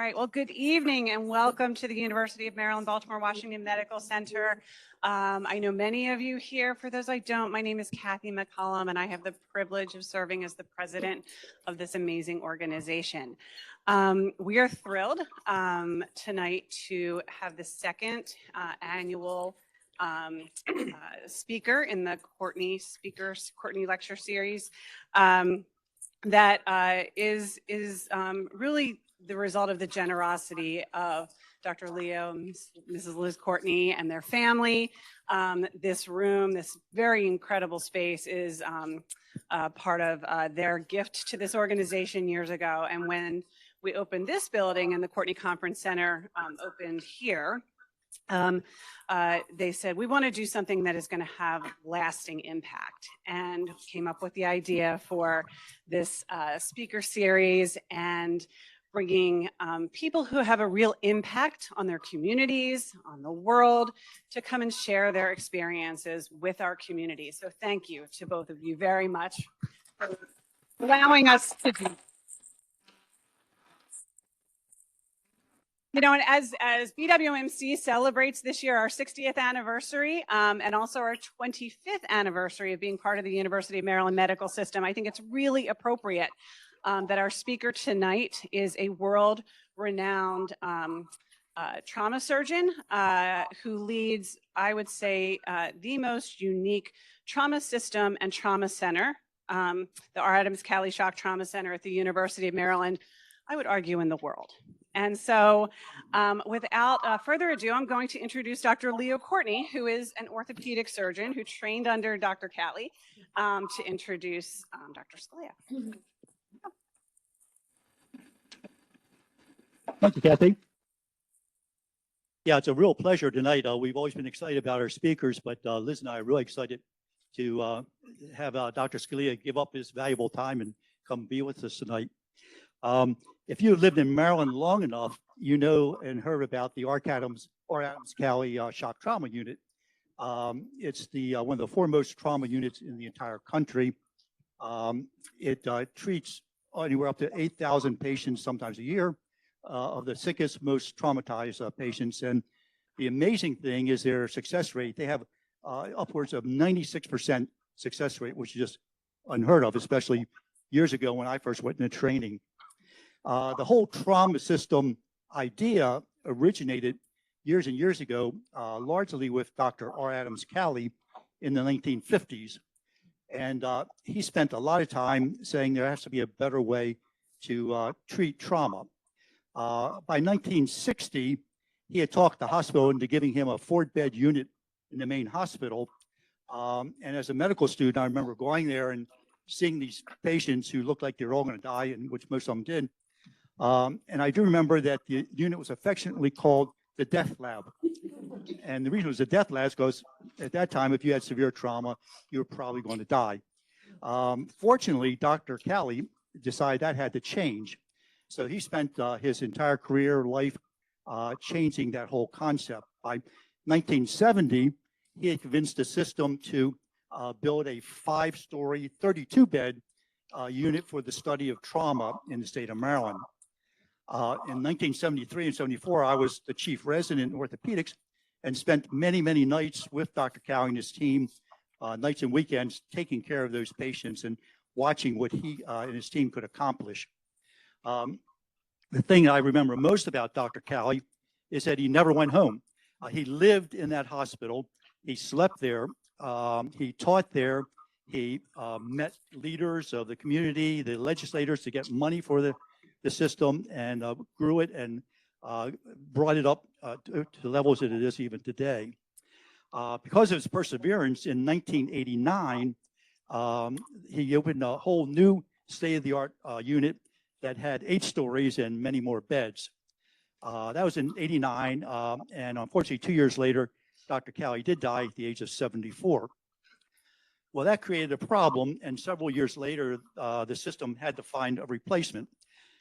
right, well, good evening and welcome to the University of Maryland, Baltimore, Washington Medical Center. I know many of you here. For those I don't, my name is Kathy McCollum and I have the privilege of serving as the president of this amazing organization. We are thrilled tonight to have the second annual speaker in the Courtney Lecture Series that is really the result of the generosity of Dr. Leo, Mrs. Liz Courtney, and their family. This room, this very incredible space, is part of their gift to this organization years ago. And when we opened this building and the Courtney Conference Center opened here, they said, we want to do something that is going to have lasting impact, and came up with the idea for this speaker series and bringing people who have a real impact on their communities, on the world, to come and share their experiences with our community. So thank you to both of you very much for allowing us to do. You know, and as BWMC celebrates this year our 60th anniversary and also our 25th anniversary of being part of the University of Maryland Medical System, I think it's really appropriate that our speaker tonight is a world-renowned trauma surgeon who leads, I would say, the most unique trauma system and trauma center, the R. Adams Cowley Shock Trauma Center at the University of Maryland, I would argue, in the world. And so without further ado, I'm going to introduce Dr. Leo Courtney, who is an orthopedic surgeon who trained under Dr. Cowley, to introduce Dr. Scalea. Thank you, Kathy. Yeah, it's a real pleasure tonight. We've always been excited about our speakers, but Liz and I are really excited to have Dr. Scalea give up his valuable time and come be with us tonight. If you lived in Maryland long enough, you know and heard about the R. Adams Cowley Shock Trauma Unit. It's the one of the foremost trauma units in the entire country. It treats anywhere up to 8,000 patients sometimes a year, of the sickest, most traumatized patients. And the amazing thing is their success rate. They have upwards of 96% success rate, which is just unheard of, especially years ago when I first went into training. The whole trauma system idea originated years and years ago, largely with Dr. R. Adams Cowley in the 1950s. And he spent a lot of time saying there has to be a better way to treat trauma. By 1960, he had talked the hospital into giving him a 4-bed unit in the main hospital. And as a medical student, I remember going there and seeing these patients who looked like they were all going to die, and which most of them did. And I do remember that the unit was affectionately called the death lab. And the reason it was a death lab is because at that time, if you had severe trauma, you were probably going to die. Fortunately, Dr. Cowley decided that had to change. So he spent his entire career, life, changing that whole concept. By 1970, he had convinced the system to build a 5-story, 32-bed unit for the study of trauma in the state of Maryland. In 1973 and 74, I was the chief resident in orthopedics and spent many, many nights with Dr. Cowley and his team, nights and weekends, taking care of those patients and watching what he and his team could accomplish. The thing I remember most about Dr. Cowley is that he never went home. He lived in that hospital. He slept there. He taught there. He met leaders of the community, the legislators, to get money for the system, and grew it and brought it up to the levels that it is even today. Because of his perseverance, in 1989, he opened a whole new state-of-the-art unit that had 8 stories and many more beds. That was in '89, and unfortunately 2 years later, Dr. Cowley did die at the age of 74. Well, that created a problem, and several years later, the system had to find a replacement.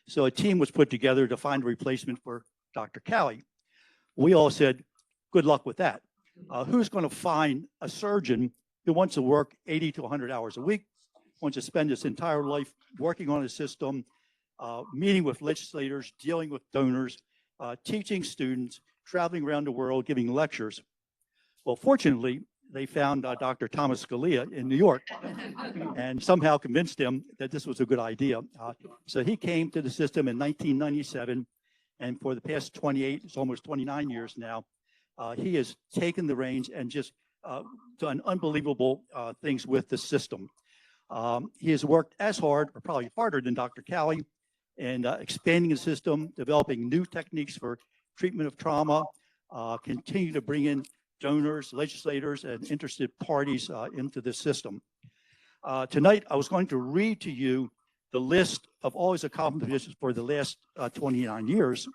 So a team was put together to find a replacement for Dr. Cowley. We all said, good luck with that. Who's going to find a surgeon who wants to work 80 to 100 hours a week, wants to spend his entire life working on a system, meeting with legislators, dealing with donors, teaching students, traveling around the world, giving lectures. Well, fortunately, they found Dr. Thomas Scalea in New York and somehow convinced him that this was a good idea. So he came to the system in 1997, and for the past 28, it's almost 29 years now, he has taken the reins and just done unbelievable things with the system. He has worked as hard, or probably harder than Dr. Cowley, in expanding the system, developing new techniques for treatment of trauma, continue to bring in donors, legislators, and interested parties into the system. Tonight, I was going to read to you the list of all his accomplishments for the last 29 years.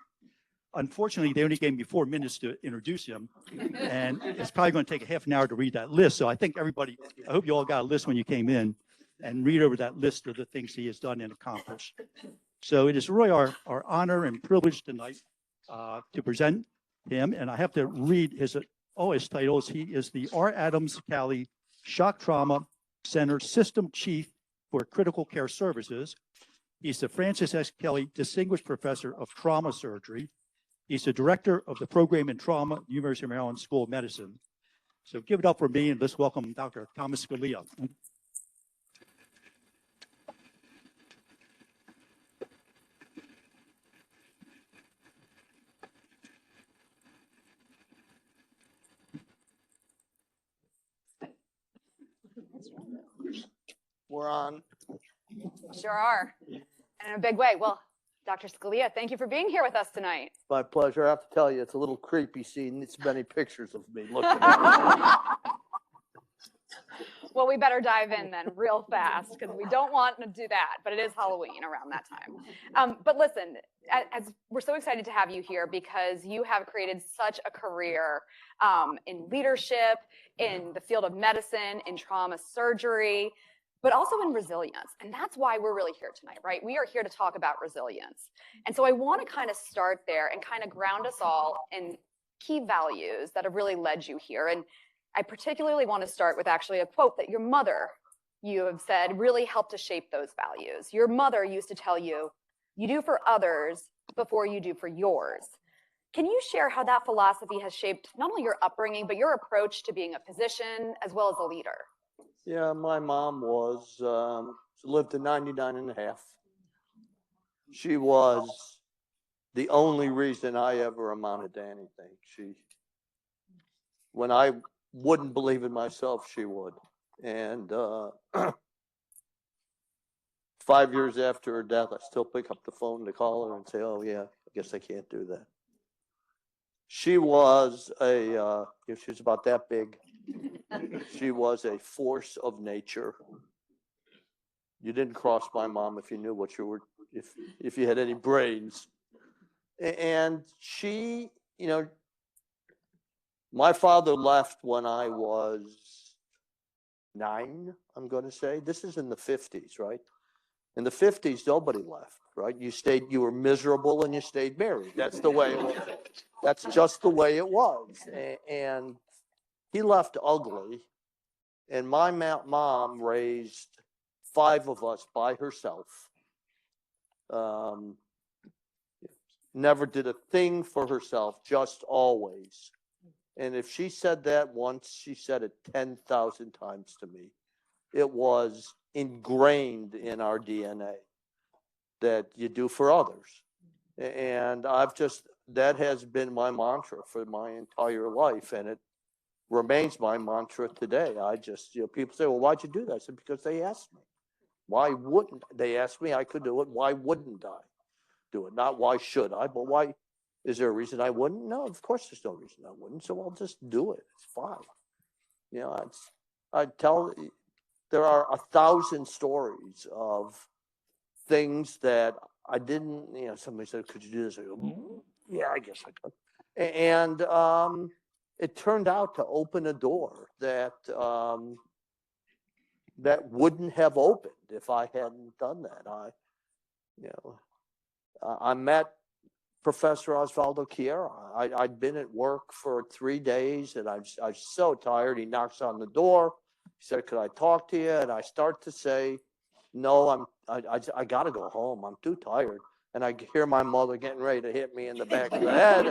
Unfortunately, they only gave me 4 minutes to introduce him, and it's probably going to take a half an hour to read that list. So I think everybody, I hope you all got a list when you came in, and read over that list of the things he has done and accomplished. So it is really our honor and privilege tonight to present him, and I have to read all his titles. He is the R. Adams Cowley Shock Trauma Center System Chief for Critical Care Services. He's the Francis S. Kelly Distinguished Professor of Trauma Surgery. He's the Director of the Program in Trauma, University of Maryland School of Medicine. So give it up for me, and let's welcome Dr. Thomas Scalea. We're on. Sure are. And in a big way. Well, Dr. Scalea, thank you for being here with us tonight. My pleasure. I have to tell you, it's a little creepy seeing this many pictures of me looking at Well, we better dive in then real fast because we don't want to do that, but it is Halloween around that time. But listen, as we're so excited to have you here because you have created such a career in leadership, in the field of medicine, in trauma surgery, but also in resilience. And that's why we're really here tonight, right? We are here to talk about resilience. And so I want to kind of start there and kind of ground us all in key values that have really led you here. And I particularly want to start with actually a quote that your mother, you have said, really helped to shape those values. Your mother used to tell you, you do for others before you do for yours. Can you share how that philosophy has shaped not only your upbringing, but your approach to being a physician as well as a leader? Yeah, my mom lived to 99 and a half. She was the only reason I ever amounted to anything. When I wouldn't believe in myself, she would. And 5 years after her death, I still pick up the phone to call her and say, oh yeah, I guess I can't do that. She was she was about that big. She was a force of nature. You didn't cross my mom if you knew what you were, if you had any brains. And she, my father left when I was 9, I'm going to say. This is in the 50s, right? In the 50s, nobody left, right? You were miserable and you stayed married. That's the way it was. That's just the way it was. And he left ugly. And my mom raised 5 of us by herself. Never did a thing for herself, just always. And if she said that once, she said it 10,000 times to me. It was ingrained in our DNA that you do for others. And that has been my mantra for my entire life. And it remains my mantra today. People say, well, why'd you do that? I said, because they asked me. Why wouldn't they ask me? I could do it. Why wouldn't I do it? Not why should I, but why? Is there a reason I wouldn't? No, of course there's no reason I wouldn't. So I'll just do it. It's fine. There are 1,000 stories of things that I didn't, somebody said, could you do this? I go, yeah, I guess I could. And it turned out to open a door that wouldn't have opened if I hadn't done that. I met Professor Osvaldo Chiera. I'd been at work for 3 days and I was so tired. He knocks on the door. He said, could I talk to you? And I start to say, no, I'm I got to go home. I'm too tired. And I hear my mother getting ready to hit me in the back of the head.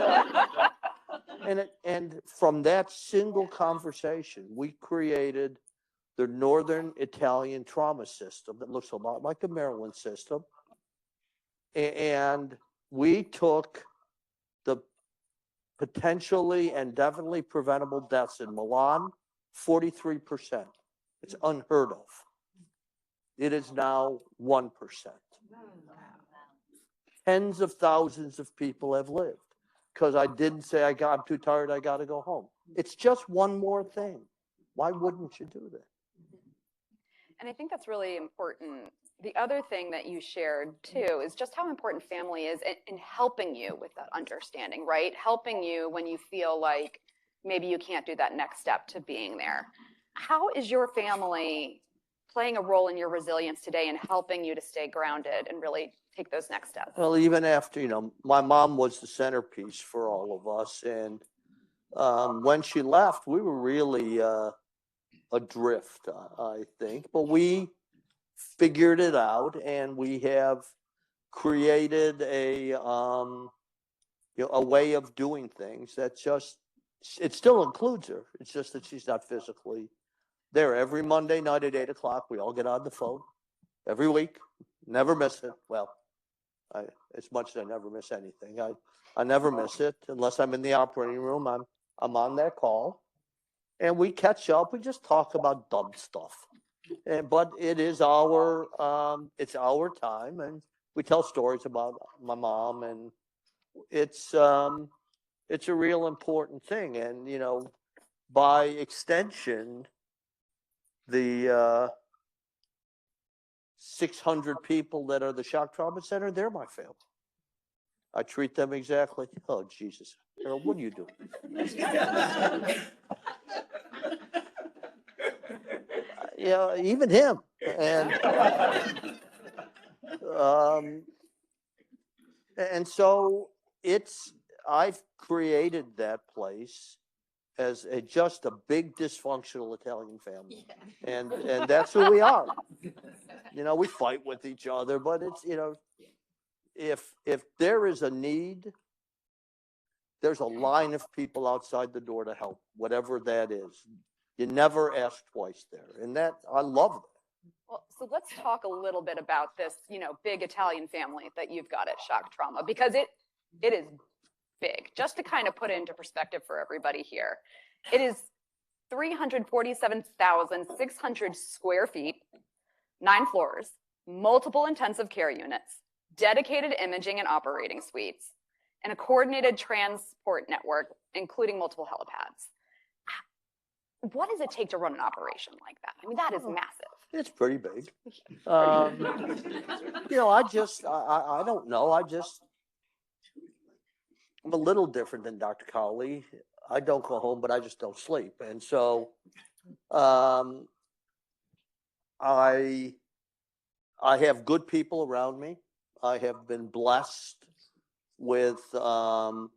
And from that single conversation, we created the Northern Italian trauma system that looks a lot like the Maryland system. And we took the potentially and definitely preventable deaths in Milan, 43%. It's unheard of. It is now 1%. Tens of thousands of people have lived because I didn't say I'm too tired, I got to go home. It's just one more thing. Why wouldn't you do that? And I think that's really important. The other thing that you shared too is just how important family is in helping you with that understanding, right? Helping you when you feel like maybe you can't do that next step to being there. How is your family playing a role in your resilience today and helping you to stay grounded and really take those next steps? Well, even after, my mom was the centerpiece for all of us. And when she left, we were really adrift, I think. But we figured it out, and we have created a way of doing things that it still includes her. It's just that she's not physically there. Every Monday night at 8:00, we all get on the phone every week. Never miss it. Well, as much as I never miss anything, I never miss it unless I'm in the operating room. I'm on that call, and we catch up. We just talk about dumb stuff, but it is it's our time, and we tell stories about my mom, and it's a real important thing. And by extension, the 600 people that are the shock trauma center, they're my family. I treat them exactly. Oh, Jesus. Harold, what are you doing? Even him. And so I've created that place as just a big dysfunctional Italian family. And that's who we are. We fight with each other, but it's, if there is a need, there's a line of people outside the door to help, whatever that is. You never ask twice there. And I love that. Well, so let's talk a little bit about this, big Italian family that you've got at Shock Trauma, because it is big. Just to kind of put it into perspective for everybody here, it is 347,600 square feet, 9 floors, multiple intensive care units, dedicated imaging and operating suites, and a coordinated transport network, including multiple helipads. What does it take to run an operation like that? I mean, that is massive. It's pretty big. I don't know. I'm a little different than Dr. Cowley. I don't go home, but I just don't sleep. And so I have good people around me. I have been blessed with a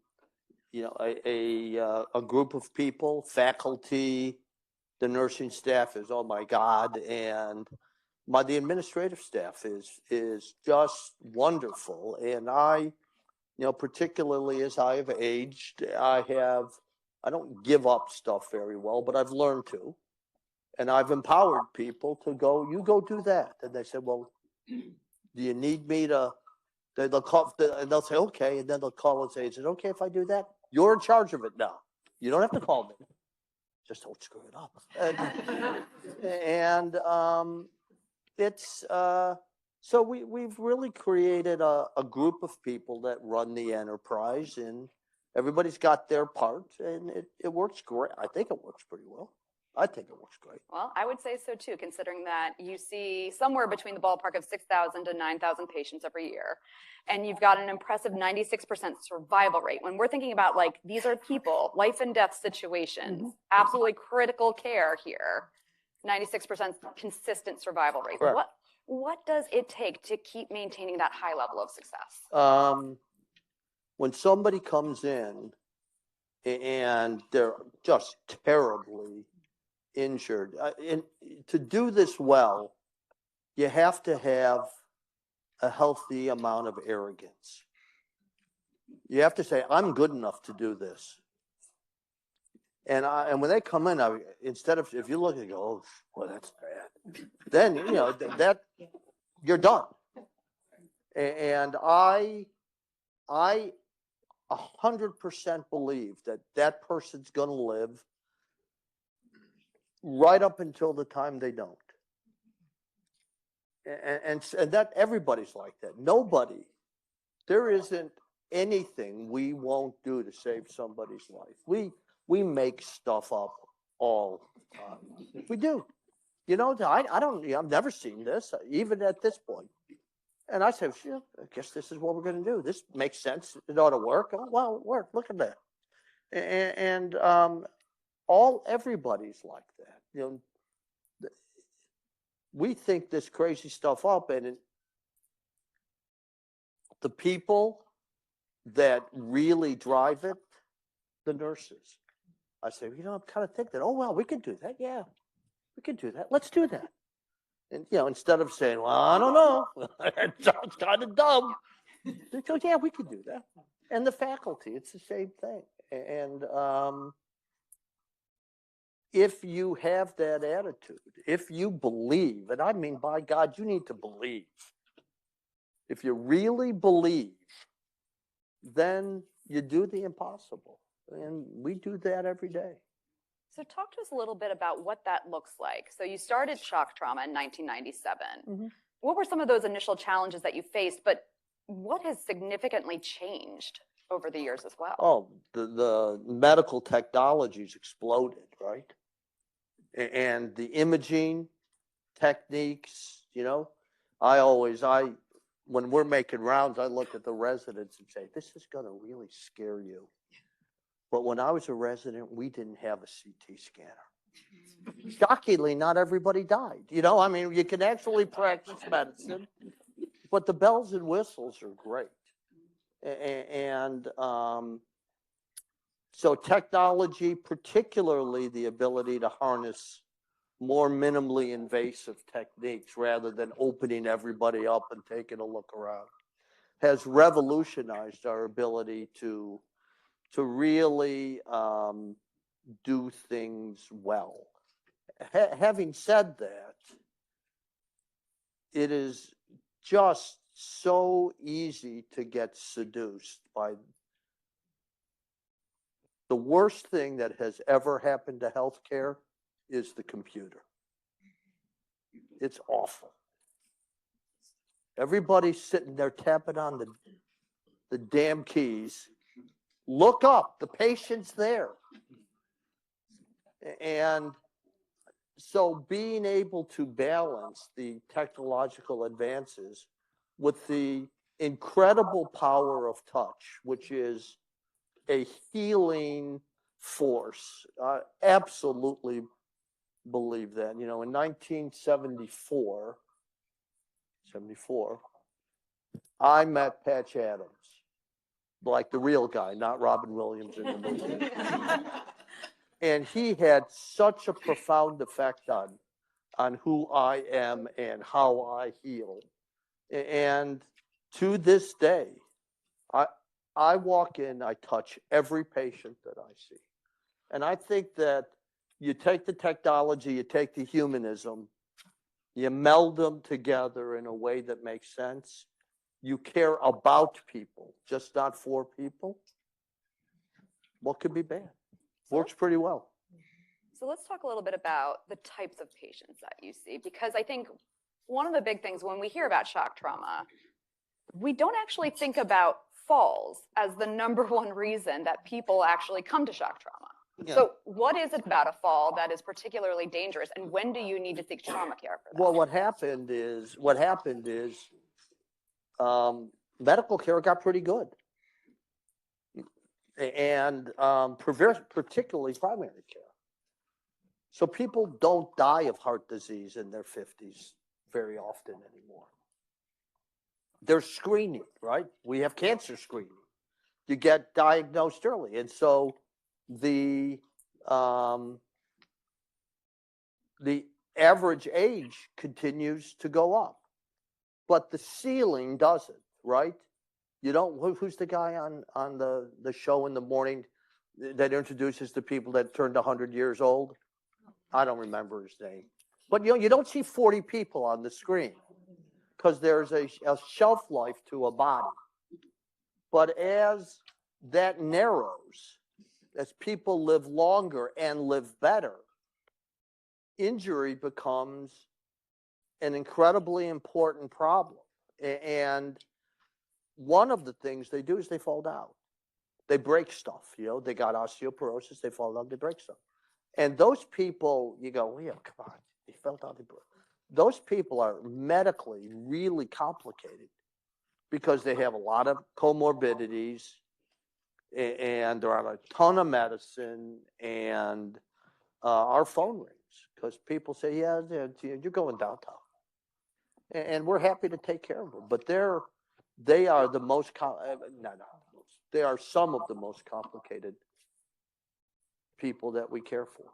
group of people, faculty, the nursing staff is, oh my God, and the administrative staff is just wonderful. And I particularly as I have aged, I don't give up stuff very well, but I've learned to. And I've empowered people to go, you go do that. And they said, well, do you need me to, they'll call, and they'll say, okay. And then they'll call and say, is it okay if I do that? You're in charge of it now. You don't have to call me. Just don't screw it up. So we've really created a group of people that run the enterprise, and everybody's got their part, and it works great. I think it works pretty well. I think it works great. Well, I would say so too, considering that you see somewhere between the ballpark of 6,000 to 9,000 patients every year, and you've got an impressive 96% survival rate. When we're thinking about these are people, life and death situations, absolutely critical care here, 96% consistent survival rate. Correct. What does it take to keep maintaining that high level of success? When somebody comes in and they're just terribly injured, and to do this well, you have to have a healthy amount of arrogance. You have to say, I'm good enough to do this. And when they come in, instead of, if you look and go, oh, well, that's bad, then, that you're done. And I 100% believe that person's going to live right up until the time they don't. And that everybody's like that. Nobody, there isn't anything we won't do to save somebody's life. We make stuff up all the time. We do. I've never seen this, even at this point. And I say, I guess this is what we're going to do. This makes sense. It ought to work. Oh, well, it worked. Look at that. And everybody's like that. We think this crazy stuff up, and the people that really drive it, the nurses. I say, I'm kind of thinking, oh, well, we can do that. Yeah, we can do that. Let's do that. And, instead of saying, well, I don't know, it sounds kind of dumb. They go, yeah, we can do that. And the faculty, it's the same thing. And if you have that attitude, if you believe, and I mean, by God, you need to believe. If you really believe, then you do the impossible. And we do that every day. So talk to us a little bit about what that looks like. So you started shock trauma in 1997. Mm-hmm. What were some of those initial challenges that you faced, but what has significantly changed over the years as well? Oh, the medical technologies exploded, right? And the imaging techniques, when we're making rounds, I look at the residents and say, this is going to really scare you. But when I was a resident, we didn't have a CT scanner. Shockingly, not everybody died. You can actually practice medicine, but the bells and whistles are great. And so technology, particularly the ability to harness more minimally invasive techniques rather than opening everybody up and taking a look around, has revolutionized our ability to really do things well. Having said that, it is just so easy to get seduced by the worst thing that has ever happened to healthcare is the computer. It's awful. Everybody's sitting there tapping on the damn keys. Look up, the patient's there. And so being able to balance the technological advances with the incredible power of touch, which is a healing force, I absolutely believe that. In 1974, I met Patch Adams. Like the real guy, not Robin Williams in the movie. And he had such a profound effect on who I am and how I heal. And to this day, I walk in, I touch every patient that I see. And I think that you take the technology, you take the humanism, you meld them together in a way that makes sense. You care about people, just not for people. What could be bad? Works pretty well. So let's talk a little bit about the types of patients that you see, because I think one of the big things when we hear about shock trauma, we don't actually think about falls as the number one reason that people actually come to shock trauma. Yeah. So what is it about a fall that is particularly dangerous, and when do you need to seek trauma care for that? Well, what happened is medical care got pretty good. And particularly primary care. So people don't die of heart disease in their 50s very often anymore. There's screening, right? We have cancer screening. You get diagnosed early. And so the average age continues to go up. but the ceiling doesn't, right? You don't, who's the guy on the show in the morning that introduces the people that turned 100 years old? I don't remember his name. But you don't see 40 people on the screen because there's a shelf life to a body. But as that narrows, as people live longer and live better, injury becomes an incredibly important problem. And one of the things they do is they fall down. They break stuff, they got osteoporosis, they fall down, they break stuff. And those people, you go, yeah, come on, they fell down, they broke. Those people are medically really complicated because they have a lot of comorbidities and they're on a ton of medicine, and our phone rings because people say, yeah, you're going downtown. And we're happy to take care of them, but they are the most, they are some of the most complicated people that we care for.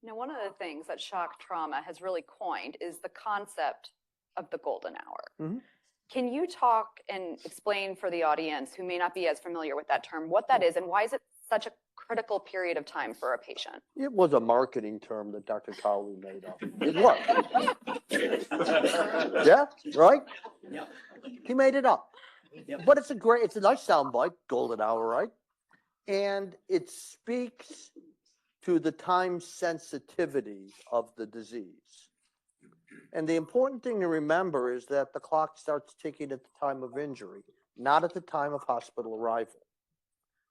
Now, one of the things that shock trauma has really coined is the concept of the golden hour. Mm-hmm. Can you talk and explain for the audience who may not be as familiar with that term, what that is and why is it such a critical period of time for a patient? It was a marketing term that Dr. Cowley made up. It was. Yeah, right? Yeah. He made it up. Yep. But it's a nice soundbite, golden hour, right? And it speaks to the time sensitivity of the disease. And the important thing to remember is that the clock starts ticking at the time of injury, not at the time of hospital arrival.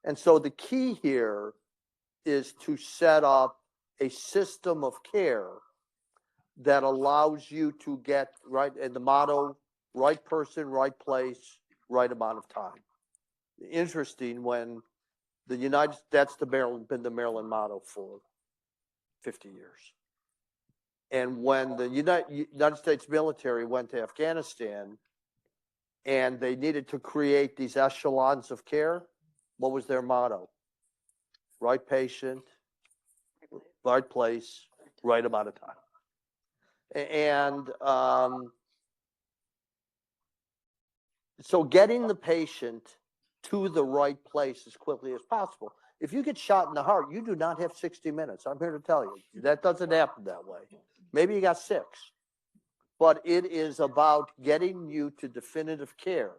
And so the key here is to set up a system of care that allows you to get right, and the motto, right person, right place, right amount of time. Interesting, when that's been the Maryland motto for 50 years. And when the United States military went to Afghanistan and they needed to create these echelons of care, what was their motto? Right patient, right place, right amount of time. And so getting the patient to the right place as quickly as possible. If you get shot in the heart, you do not have 60 minutes. I'm here to tell you, that doesn't happen that way. Maybe you got 6. But it is about getting you to definitive care,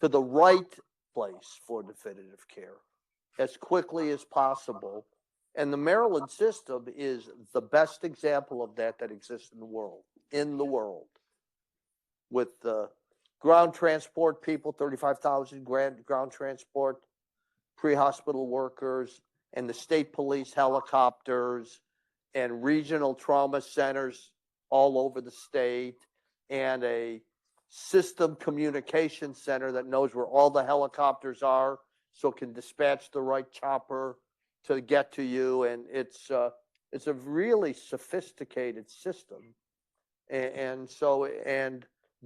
to the right place for definitive care, as quickly as possible. And the Maryland system is the best example of that exists in the world. With the ground transport people, 35,000 ground transport, pre-hospital workers, and the state police helicopters, and regional trauma centers all over the state, and a system communication center that knows where all the helicopters are so it can dispatch the right chopper to get to you. And it's a really sophisticated system. And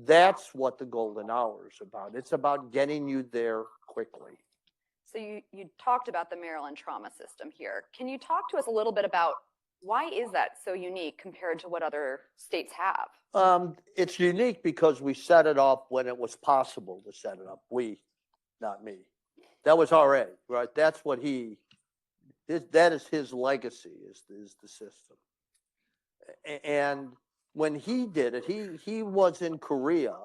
that's what the golden hour is about. It's about getting you there quickly. So you talked about the Maryland trauma system here. Can you talk to us a little bit about why is that so unique compared to what other states have? It's unique because we set it up when it was possible to set it up. We, not me. That was RA, right? That's what that is his legacy, is the system. And when he did it, he was in Korea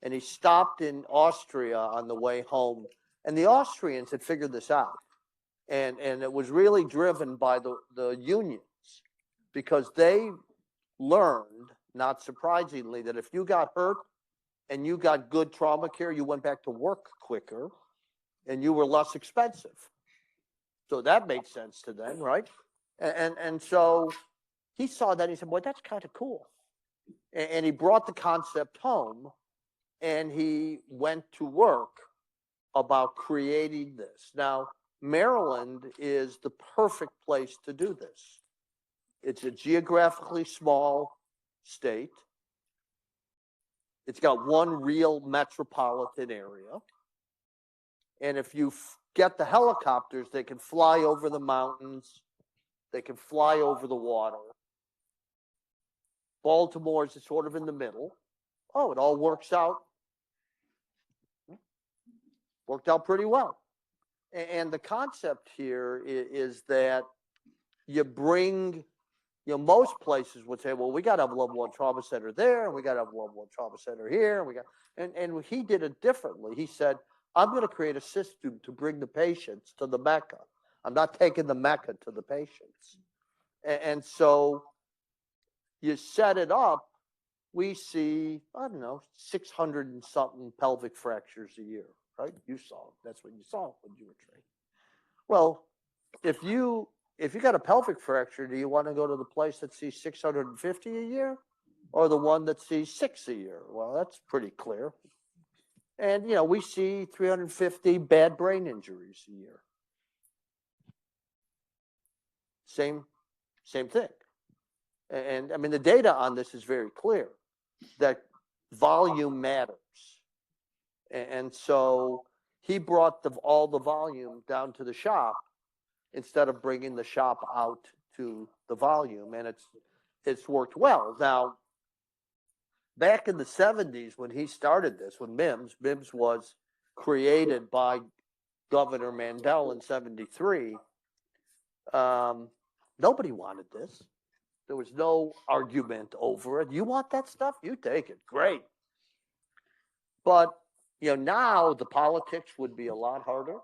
and he stopped in Austria on the way home. And the Austrians had figured this out. And it was really driven by the unions, because they learned, not surprisingly, that if you got hurt and you got good trauma care, you went back to work quicker and you were less expensive. So that made sense to them, right? And so he saw that, he said, boy, that's kind of cool. And he brought the concept home and he went to work about creating this. Now, Maryland is the perfect place to do this. It's a geographically small state. It's got one real metropolitan area. And if you get the helicopters, they can fly over the mountains. They can fly over the water. Baltimore is sort of in the middle oh, it all works out pretty well. And the concept here is that you bring, most places would say, well, we got to have a level 1 trauma center there, and we got to have a level 1 trauma center here, and he did it differently. He said, I'm going to create a system to bring the patients to the Mecca. I'm not taking the Mecca to the patients. And so you set it up, we see, I don't know, 600 and something pelvic fractures a year, right? You saw it. That's what you saw when you were trained. Well, if you got a pelvic fracture, do you want to go to the place that sees 650 a year or the one that sees 6 a year? Well, that's pretty clear. And, we see 350 bad brain injuries a year. Same thing. And I mean, the data on this is very clear that volume matters. And so he brought all the volume down to the shop instead of bringing the shop out to the volume. And it's worked well. Now, back in the 70s when he started this, when MIMS was created by Governor Mandel in 73, nobody wanted this. There was no argument over it. You want that stuff? You take it. Great. But, now the politics would be a lot harder.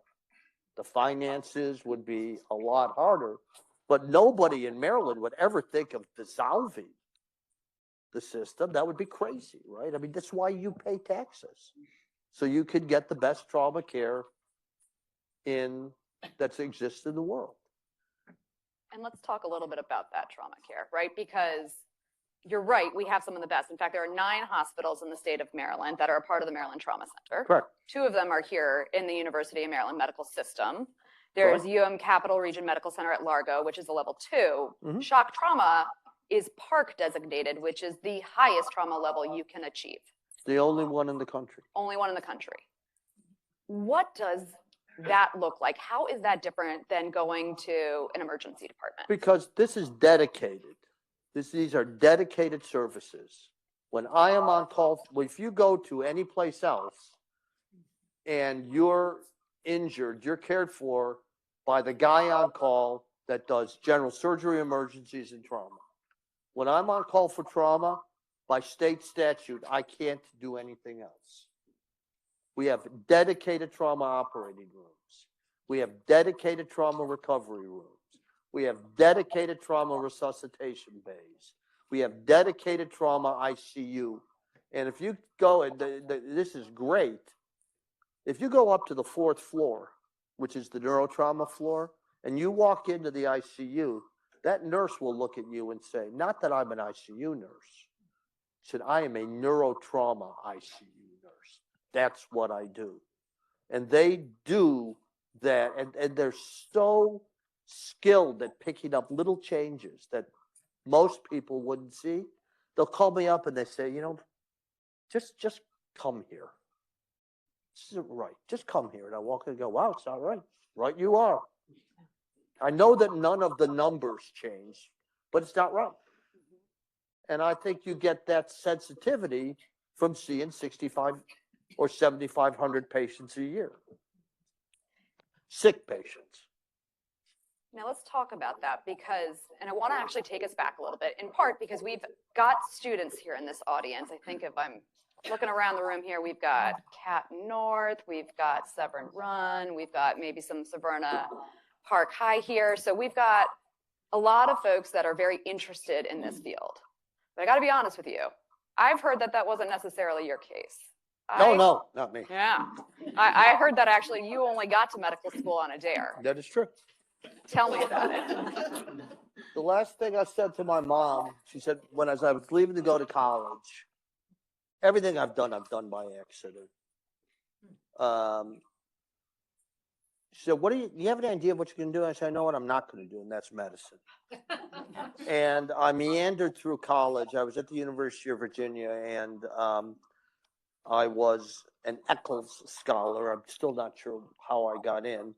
The finances would be a lot harder. But nobody in Maryland would ever think of dissolving the system. That would be crazy, right? I mean, that's why you pay taxes. So you could get the best trauma care that exists in the world. And let's talk a little bit about that trauma care, right? Because you're right, we have some of the best. In fact, there are 9 hospitals in the state of Maryland that are a part of the Maryland Trauma Center. Correct. 2 of them are here in the University of Maryland Medical System. There's UM Capital Region Medical Center at Largo, which is a level 2. Mm-hmm. Shock trauma is PARC designated, which is the highest trauma level you can achieve. The only one in the country. Only one in the country. What does that look like? How is that different than going to an emergency department? Because this is dedicated. These are dedicated services. When I am on call, if you go to any place else and you're injured, you're cared for by the guy on call that does general surgery, emergencies, and trauma. When I'm on call for trauma, by state statute, I can't do anything else. We have dedicated trauma operating rooms. We have dedicated trauma recovery rooms. We have dedicated trauma resuscitation bays. We have dedicated trauma ICU. And if you go, and this is great, if you go up to the 4th floor, which is the neurotrauma floor, and you walk into the ICU, that nurse will look at you and say, not that I'm an ICU nurse. She said, I am a neurotrauma ICU nurse. That's what I do. And they do that, and they're so skilled at picking up little changes that most people wouldn't see. They'll call me up and they say, just come here. This isn't right. Just come here. And I walk in and go, wow, it's not right. Right you are. I know that none of the numbers change, but it's not right. And I think you get that sensitivity from seeing 65 or 7,500 patients a year. Sick patients. Now let's talk about that because, and I want to actually take us back a little bit, in part because we've got students here in this audience. I think if I'm looking around the room here, we've got Cat North, we've got Severn Run, we've got maybe some Severna Park High here. So we've got a lot of folks that are very interested in this field. But I got to be honest with you. I've heard that wasn't necessarily your case. No, not me. Yeah. I heard that actually you only got to medical school on a dare. That is true. Tell me about it. The last thing I said to my mom, she said, when I was leaving to go to college, everything I've done by accident. She said, do you have any idea of what you're going to do? I said, I know what I'm not going to do, and that's medicine. And I meandered through college. I was at the University of Virginia, and I was an Eccles scholar. I'm still not sure how I got in.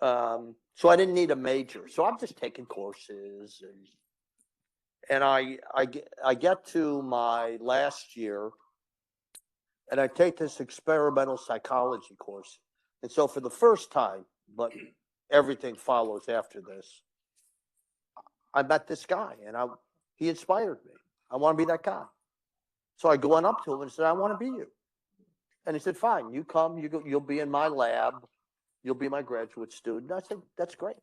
So I didn't need a major. So I'm just taking courses. And I get to my last year, and I take this experimental psychology course. And so for the first time, but everything follows after this, I met this guy, and he inspired me. I want to be that guy. So I went up to him and said, I want to be you. And he said, fine, you come, you'll be in my lab, you'll be my graduate student. I said, that's great.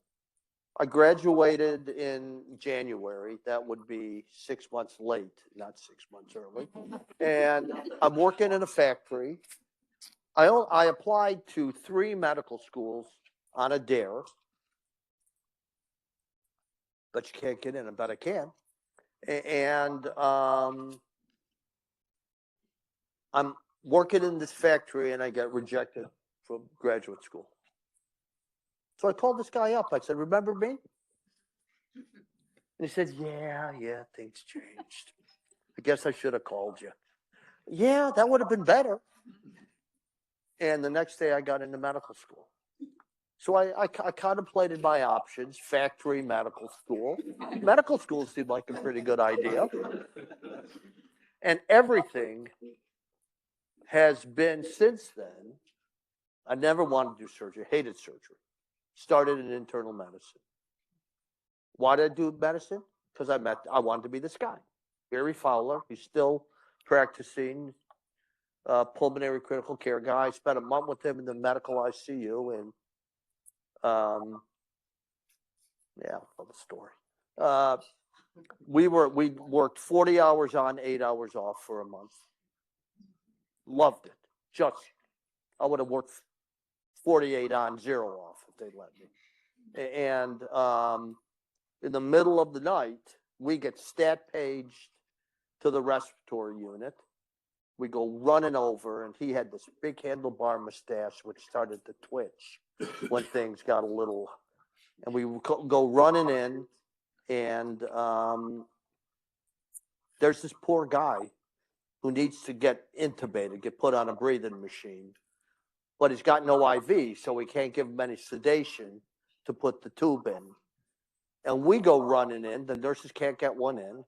I graduated in January. That would be 6 months late, not 6 months early. And I'm working in a factory. I applied to 3 medical schools on a dare, but you can't get in. I bet I can. And I'm working in this factory, and I get rejected from graduate school. So I called this guy up. I said, remember me? And he said, yeah, things changed. I guess I should have called you. Yeah, that would have been better. And the next day I got into medical school. So I contemplated my options, factory, medical school. Medical school seemed like a pretty good idea. And everything has been since then. I never wanted to do surgery, hated surgery. Started in internal medicine. Why did I do medicine? Because I wanted to be this guy. Barry Fowler, he's still practicing pulmonary critical care guy. I spent a month with him in the medical ICU, and yeah, I'll tell the story. We worked 40 hours on, 8 hours off for a month. Loved it. I would have worked 48 on, 0 off if they'd let me. And in the middle of the night, we get stat paged to the respiratory unit. We go running over, and he had this big handlebar mustache, which started to twitch when things got a little, and we go running in, and there's this poor guy who needs to get intubated, get put on a breathing machine, but he's got no IV, so we can't give him any sedation to put the tube in. And we go running in, the nurses can't get one in.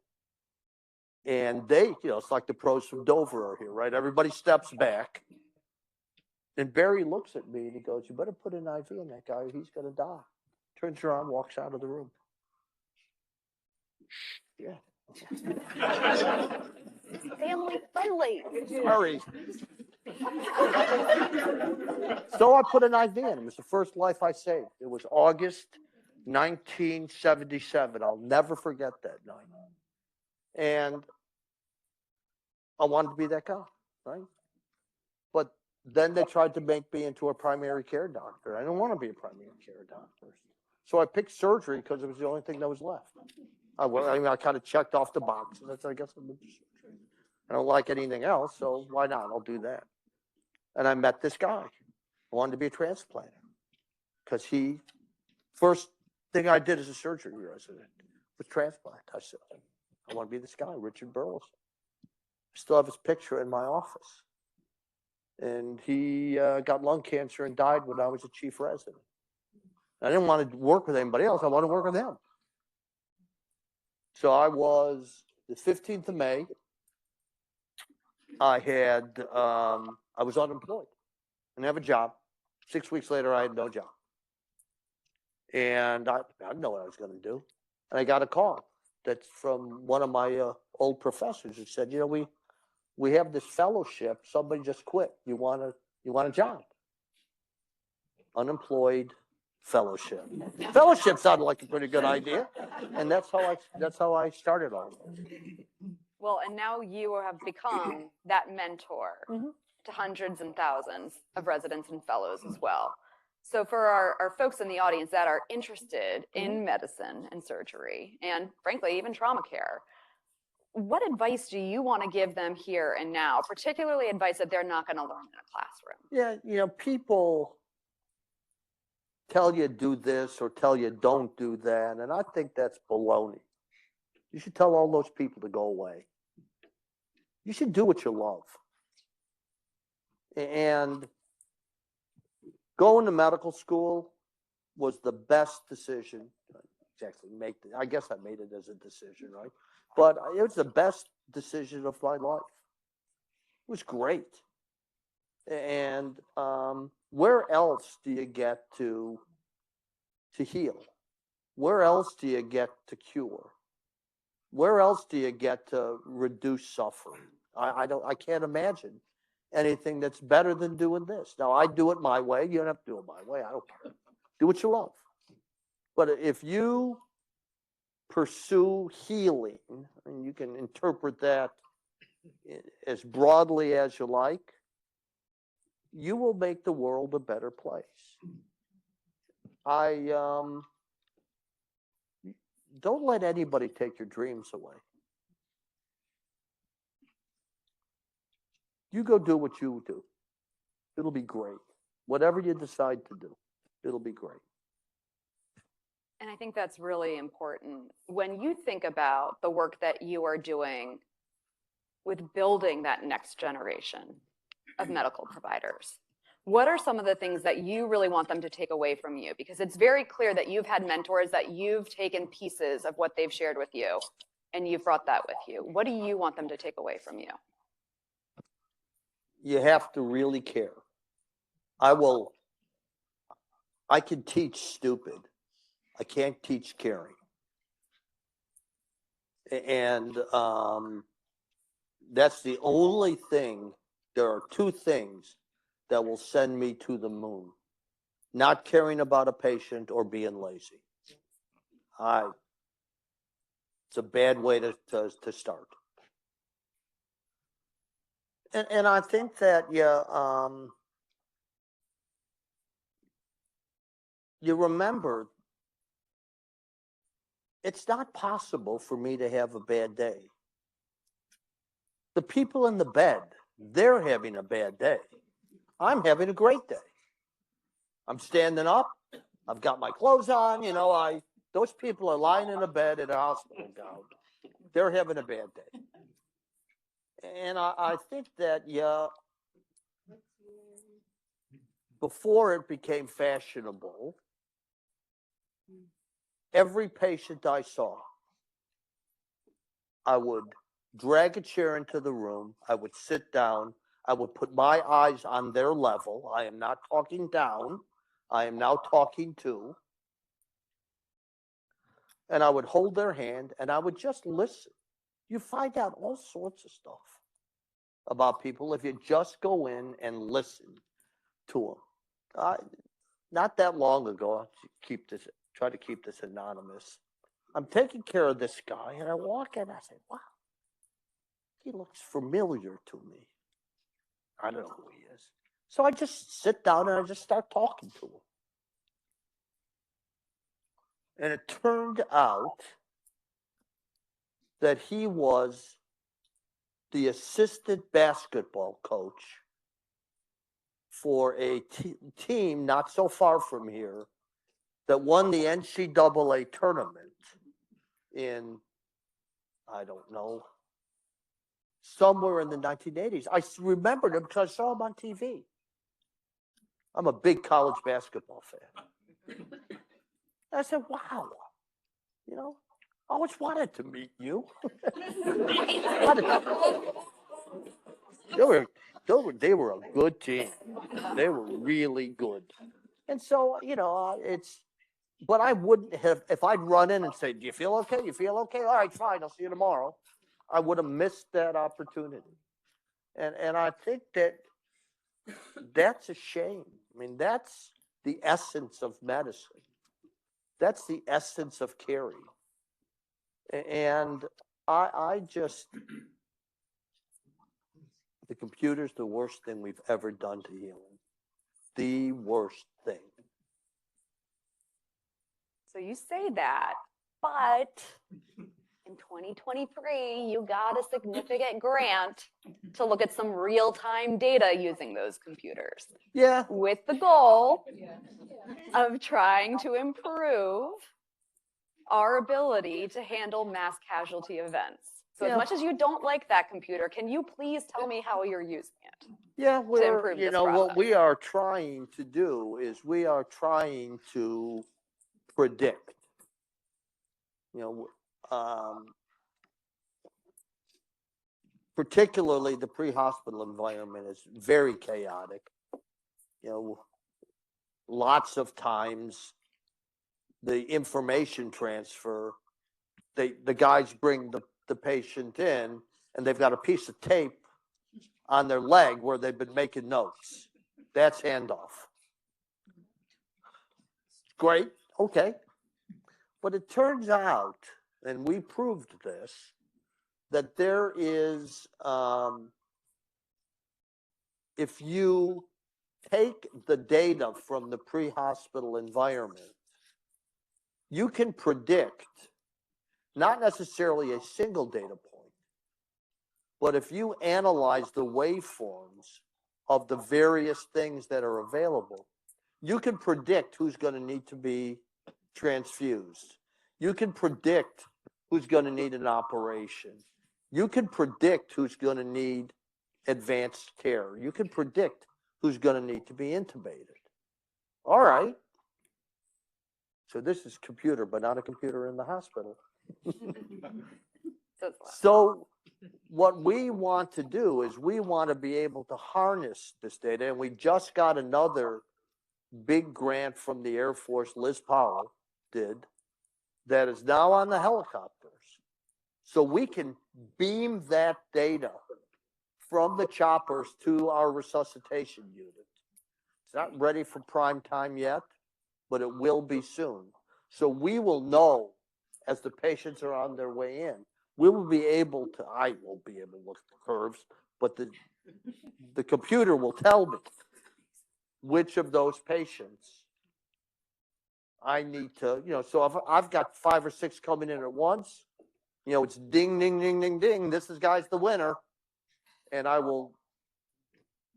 And they, it's like the pros from Dover are here, right? Everybody steps back. And Barry looks at me and he goes, you better put an IV in that guy or he's going to die. Turns around, walks out of the room. Yeah. Family friendly. Hurry. So I put an IV in him. It was the first life I saved. It was August 1977. I'll never forget that night. And I wanted to be that guy, right? But then they tried to make me into a primary care doctor. I didn't want to be a primary care doctor. So I picked surgery because it was the only thing that was left. I kind of checked off the box. And I guess I'm going to do surgery. I don't like anything else, so why not? I'll do that. And I met this guy. I wanted to be a transplanter because first thing I did as a surgery resident was transplant. I said, I want to be this guy, Richard Burleson. I still have his picture in my office. And he got lung cancer and died when I was a chief resident. I didn't want to work with anybody else. I wanted to work with him. So I was the 15th of May. I was unemployed. I didn't have a job. 6 weeks later, I had no job. And I didn't know what I was going to do. And I got a call that's from one of my old professors who said, we have this fellowship. Somebody just quit. You want a job? Unemployed fellowship. Fellowship sounded like a pretty good idea, and that's how I started all this. Well, and now you have become that mentor to hundreds and thousands of residents and fellows as well. So for our folks in the audience that are interested in medicine and surgery, and frankly, even trauma care, what advice do you want to give them here and now, particularly advice that they're not going to learn in a classroom? Yeah, people tell you do this or tell you don't do that, and I think that's baloney. You should tell all those people to go away. You should do what you love. And going to medical school was the best decision. I guess I made it as a decision, right? But it was the best decision of my life. It was great. And where else do you get to heal? Where else do you get to cure? Where else do you get to reduce suffering? I can't imagine anything that's better than doing this. Now, I do it my way. You don't have to do it my way. I don't care. Do what you love. But if you pursue healing, and you can interpret that as broadly as you like, you will make the world a better place. Don't let anybody take your dreams away. You go do what you do. It'll be great. Whatever you decide to do, it'll be great. And I think that's really important. When you think about the work that you are doing with building that next generation of medical providers, what are some of the things that you really want them to take away from you? Because it's very clear that you've had mentors, that you've taken pieces of what they've shared with you, and you've brought that with you. What do you want them to take away from you? You have to really care. I can teach stupid. I can't teach caring. And that's the only thing. There are two things that will send me to the moon: not caring about a patient or being lazy. It's a bad way to start. And I think that you remember, it's not possible for me to have a bad day. The people in the bed, they're having a bad day. I'm having a great day. I'm standing up. I've got my clothes on. Those people are lying in a bed in a hospital gown. They're having a bad day. And I think that, before it became fashionable, every patient I saw, I would drag a chair into the room. I would sit down. I would put my eyes on their level. I am not talking down. I am now talking to. And I would hold their hand and I would just listen. You find out all sorts of stuff about people if you just go in and listen to them. Not that long ago, try to keep this anonymous. I'm taking care of this guy, and I walk in, I say, wow, he looks familiar to me. I don't know who he is. So I just sit down and I just start talking to him. And it turned out that he was the assistant basketball coach for a team not so far from here that won the NCAA tournament in, I don't know, somewhere in the 1980s. I remembered him because I saw him on TV. I'm a big college basketball fan. I said, wow, I always wanted to meet you. They were a good team. They were really good. And so, but I wouldn't have, if I'd run in and say, do you feel okay? You feel okay? All right, fine. I'll see you tomorrow. I would have missed that opportunity. And I think that's a shame. I mean, that's the essence of medicine. That's the essence of caring. And I just, the computer's the worst thing we've ever done to healing. The worst thing. So you say that, but in 2023, you got a significant grant to look at some real-time data using those computers. Yeah. With the goal of trying to improve our ability to handle mass casualty events. So as much as you don't like that computer, can you please tell me how you're using it? Yeah, what we are process? trying to do is we are trying to predict. particularly the pre-hospital environment is very chaotic. You know, lots of times the information transfer, the guys bring the patient in and they've got a piece of tape on their leg where they've been making notes. That's handoff. Great, okay. But it turns out, and we proved this, that there is, if you take the data from the pre-hospital environment, you can predict, not necessarily a single data point, but if you analyze the waveforms of the various things that are available, you can predict who's going to need to be transfused. You can predict who's going to need an operation. You can predict who's going to need advanced care. You can predict who's going to need to be intubated. All right. So this is computer, but not a computer in the hospital. So what we want to do is we want to be able to harness this data, and we just got another big grant from the Air Force, Liz Powell did, that is now on the helicopters. So we can beam that data from the choppers to our resuscitation unit. It's not ready for prime time yet, but it will be soon. So we will know as the patients are on their way in, we will be able to, I won't be able to look at the curves, but the computer will tell me which of those patients I need to, you know, so if I've got 5 or 6 coming in at once, you know, it's ding, ding, ding, ding, ding. This is guy's the winner. And I will,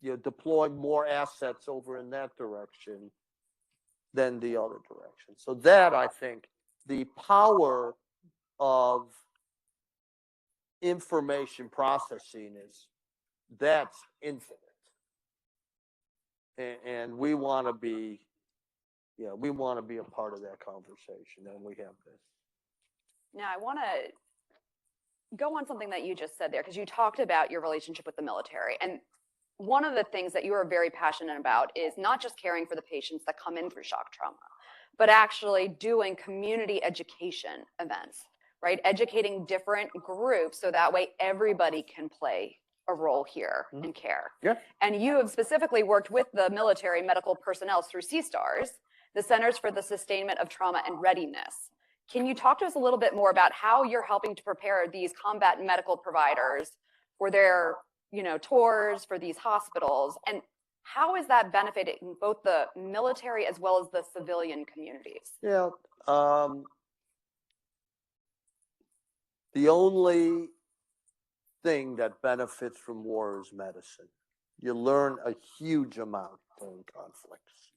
you know, deploy more assets over in that direction than the other direction. So that, I think, the power of information processing that's infinite. And we want to be, we want to be a part of that conversation, and we have this. Now, I want to go on something that you just said there, because you talked about your relationship with the military. And one of the things that you are very passionate about is not just caring for the patients that come in through shock trauma, but actually doing community education events, right? Educating different groups so that way everybody can play a role here in care. Yeah. And you have specifically worked with the military medical personnel through CSTARS, the Centers for the Sustainment of Trauma and Readiness. Can you talk to us a little bit more about how you're helping to prepare these combat medical providers for their, tours for these hospitals, and how is that benefiting both the military as well as the civilian communities? Yeah. The only thing that benefits from war is medicine. You learn a huge amount during conflicts.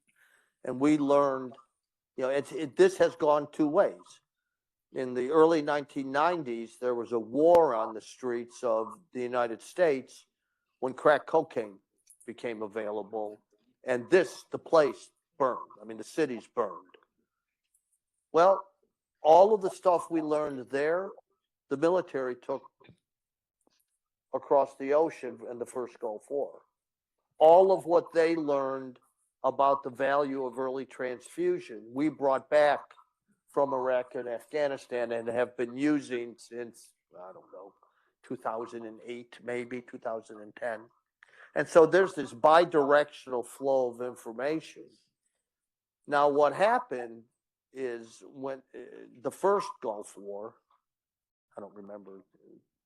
And we learned, this has gone 2 ways. In the early 1990s, there was a war on the streets of the United States when crack cocaine became available. And the place burned. I mean, the cities burned. Well, all of the stuff we learned there, the military took across the ocean in the first Gulf War. All of what they learned about the value of early transfusion, we brought back from Iraq and Afghanistan and have been using since, 2008, maybe 2010. And so there's this bi-directional flow of information. Now, what happened is when the first Gulf War, I don't remember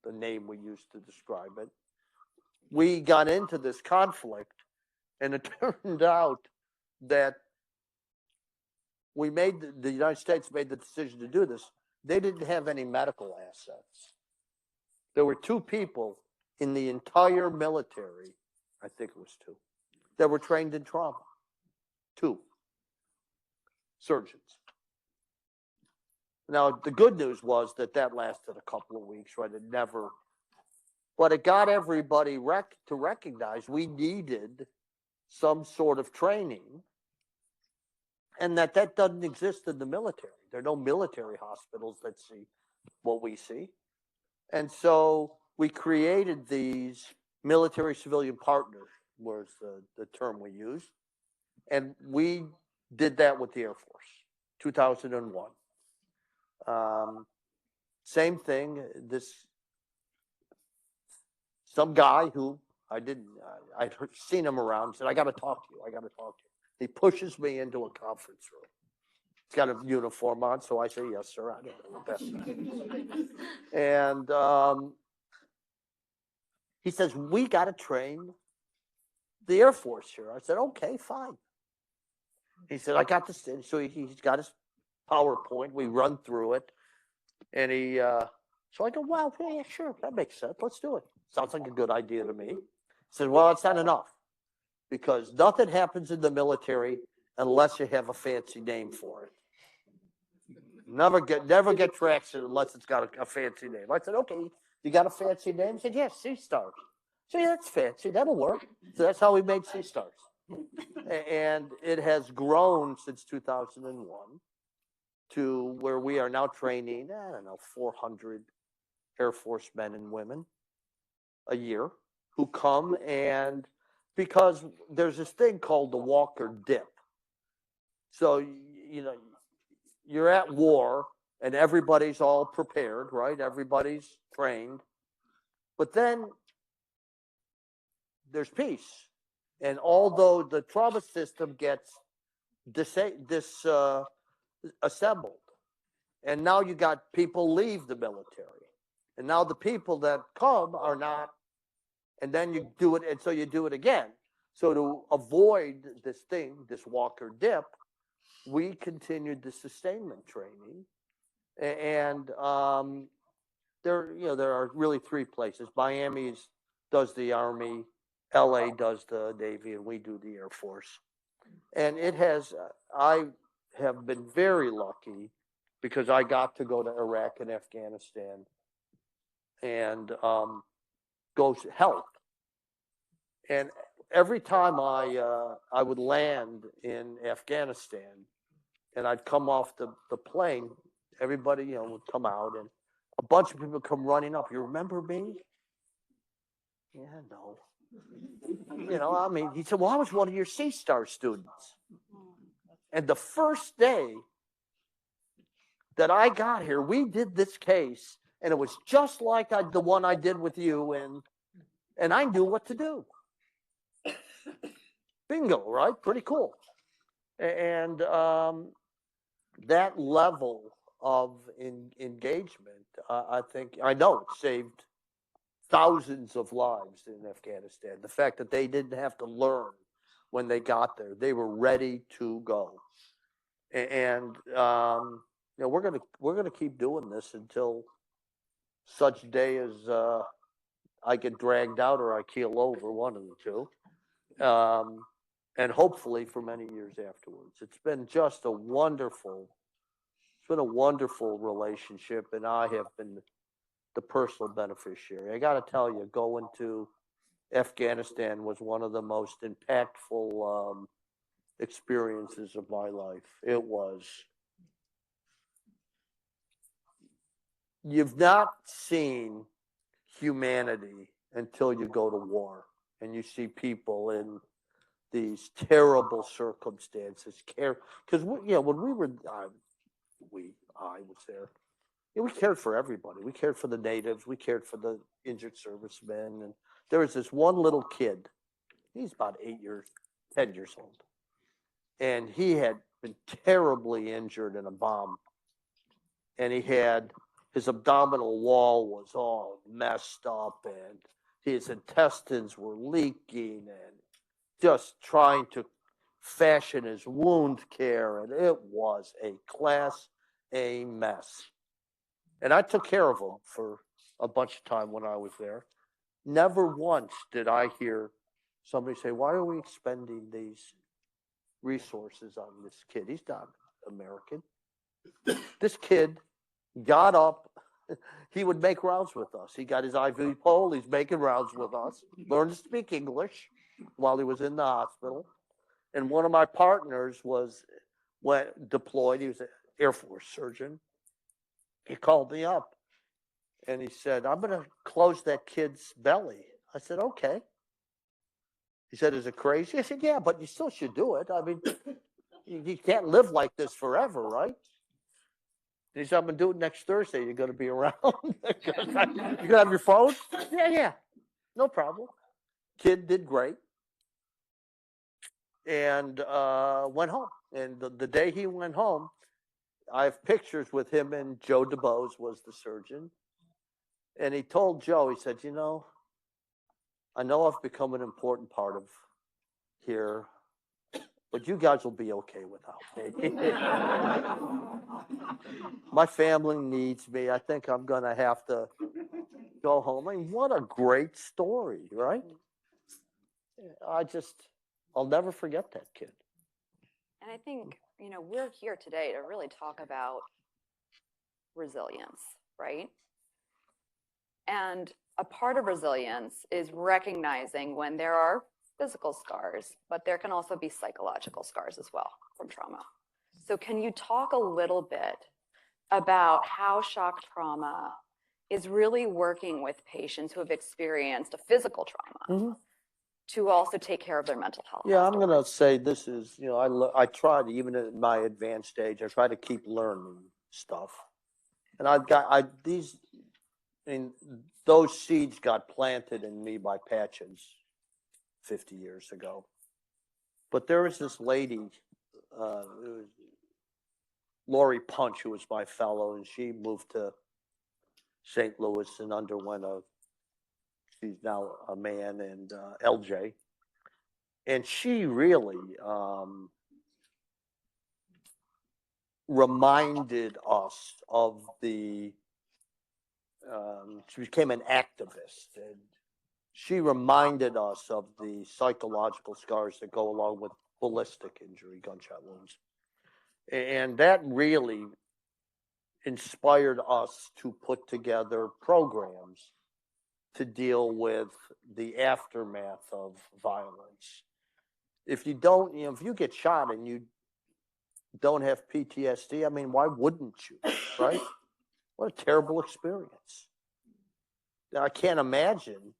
the name we used to describe it, we got into this conflict, and it turned out that the United States made the decision to do this. They didn't have any medical assets. There were 2 people in the entire military, I think it was 2, that were trained in trauma. 2 surgeons. Now, the good news was that lasted a couple of weeks, right? But it got everybody to recognize we needed some sort of training, and that doesn't exist in the military. There are no military hospitals that see what we see. And so, we created these military civilian partners, was the term we used. And we did that with the Air Force, 2001. Same thing, some guy who I'd seen him around, said, I got to talk to you. I got to talk to you. He pushes me into a conference room. He's got a uniform on, so I say, yes, sir. I don't know the best. And he says, we got to train the Air Force here. I said, okay, fine. He said, I got this. So he's got his PowerPoint. We run through it. And so I go, well, yeah, sure. That makes sense. Let's do it. Sounds like a good idea to me. He said, well, it's not enough because nothing happens in the military unless you have a fancy name for it. Never get traction unless it's got a fancy name. I said, okay, you got a fancy name? He said, yes, Sea Stars. So yeah, that's fancy. That'll work. So that's how we made Sea Stars. And it has grown since 2001 to where we are now training, 400 Air Force men and women a year who come, and because there's this thing called the Walker Dip. So, you're at war and everybody's all prepared, right? Everybody's trained. But then there's peace. And although the trauma system gets disassembled, and now you got people leave the military, and now the people that come are not, and then you do it, and so you do it again. So to avoid this thing, this Walker Dip, we continued the sustainment training, and there are really three places. Miami does the Army, LA does the Navy, and we do the Air Force. And it has, I have been very lucky because I got to go to Iraq and Afghanistan and go help. And every time I would land in Afghanistan and I'd come off the plane, everybody would come out and a bunch of people would come running up. You remember me? Yeah, no. He said, well, I was one of your Sea Star students. And the first day that I got here, we did this case, and it was just like the one I did with you, and I knew what to do. Bingo, right? Pretty cool. And that level of engagement, I know it saved thousands of lives in Afghanistan. The fact that they didn't have to learn when they got there, they were ready to go. And we're gonna keep doing this until such day as I get dragged out or I keel over, one of the two, and hopefully for many years afterwards. It's been a wonderful relationship, and I have been the personal beneficiary. I got to tell you, going to Afghanistan was one of the most impactful experiences of my life. It was. You've not seen humanity until you go to war and you see people in these terrible circumstances. Because when we were, I was there. We cared for everybody. We cared for the natives. We cared for the injured servicemen. And there was this one little kid. He's about 10 years old. And he had been terribly injured in a bomb. And his abdominal wall was all messed up, and his intestines were leaking, and just trying to fashion his wound care. And it was a Class A mess. And I took care of him for a bunch of time when I was there. Never once did I hear somebody say, why are we expending these resources on this kid? He's not American. This kid got up. He would make rounds with us. He got his IV pole. He's making rounds with us. Learned to speak English while he was in the hospital. And one of my partners went deployed. He was an Air Force surgeon. He called me up And he said, I'm going to close that kid's belly. I said, okay. He said, is it crazy? I said, yeah, but you still should do it. I mean, you can't live like this forever, right? And he said, I'm going to do it next Thursday. You're going to be around? You going to have your phone? Yeah, no problem. Kid did great. And went home. And the day he went home, I have pictures with him and Joe DeBose was the surgeon. And he told Joe, he said, you know, I know I've become an important part of here, but you guys will be okay without me. My family needs me. I think I'm going to have to go home. I mean, what a great story, right? I'll never forget that kid. And I think, you know, we're here today to really talk about resilience, right? And a part of resilience is recognizing when there are physical scars, but there can also be psychological scars as well from trauma. So can you talk a little bit about how shock trauma is really working with patients who have experienced a physical trauma to also take care of their mental health? Yeah, I'm going to say this is, you know, I try to, even at my advanced age, I try to keep learning stuff. And those seeds got planted in me by Patches 50 years ago. But there was this lady, Lori Punch, who was my fellow, and she moved to St. Louis and she's now a man, and LJ. And she really reminded us of she became an activist, and she reminded us of the psychological scars that go along with ballistic injury, gunshot wounds. And that really inspired us to put together programs to deal with the aftermath of violence. If you don't, you know, if you get shot and you don't have PTSD, I mean, why wouldn't you, right? What a terrible experience. Now, I can't imagine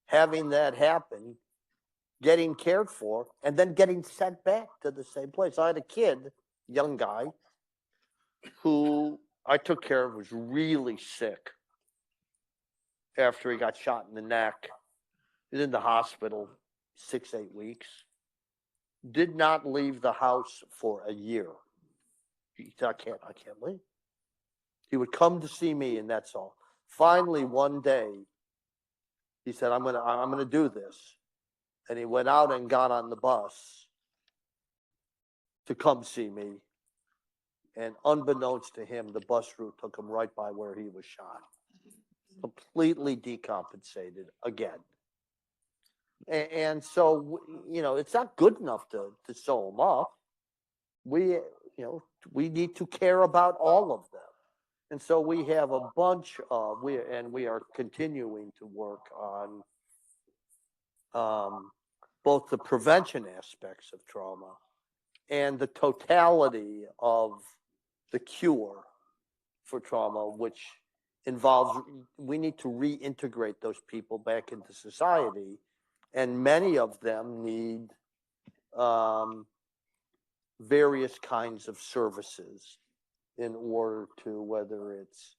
having that happen, getting cared for, and then getting sent back to the same place. I had a kid, young guy, who I took care of, was really sick after he got shot in the neck. He was in the hospital 6-8 weeks. Did not leave the house for a year. He said, I can't leave. He would come to see me, and that's all. Finally, one day, he said, I'm gonna do this. And he went out and got on the bus to come see me. And unbeknownst to him, the bus route took him right by where he was shot. Completely decompensated again. And so, you know, it's not good enough to sew them up. We need to care about all of them. And so we have a bunch of, we are continuing to work on both the prevention aspects of trauma and the totality of the cure for trauma, which involves, we need to reintegrate those people back into society. And many of them need various kinds of services in order to, whether it's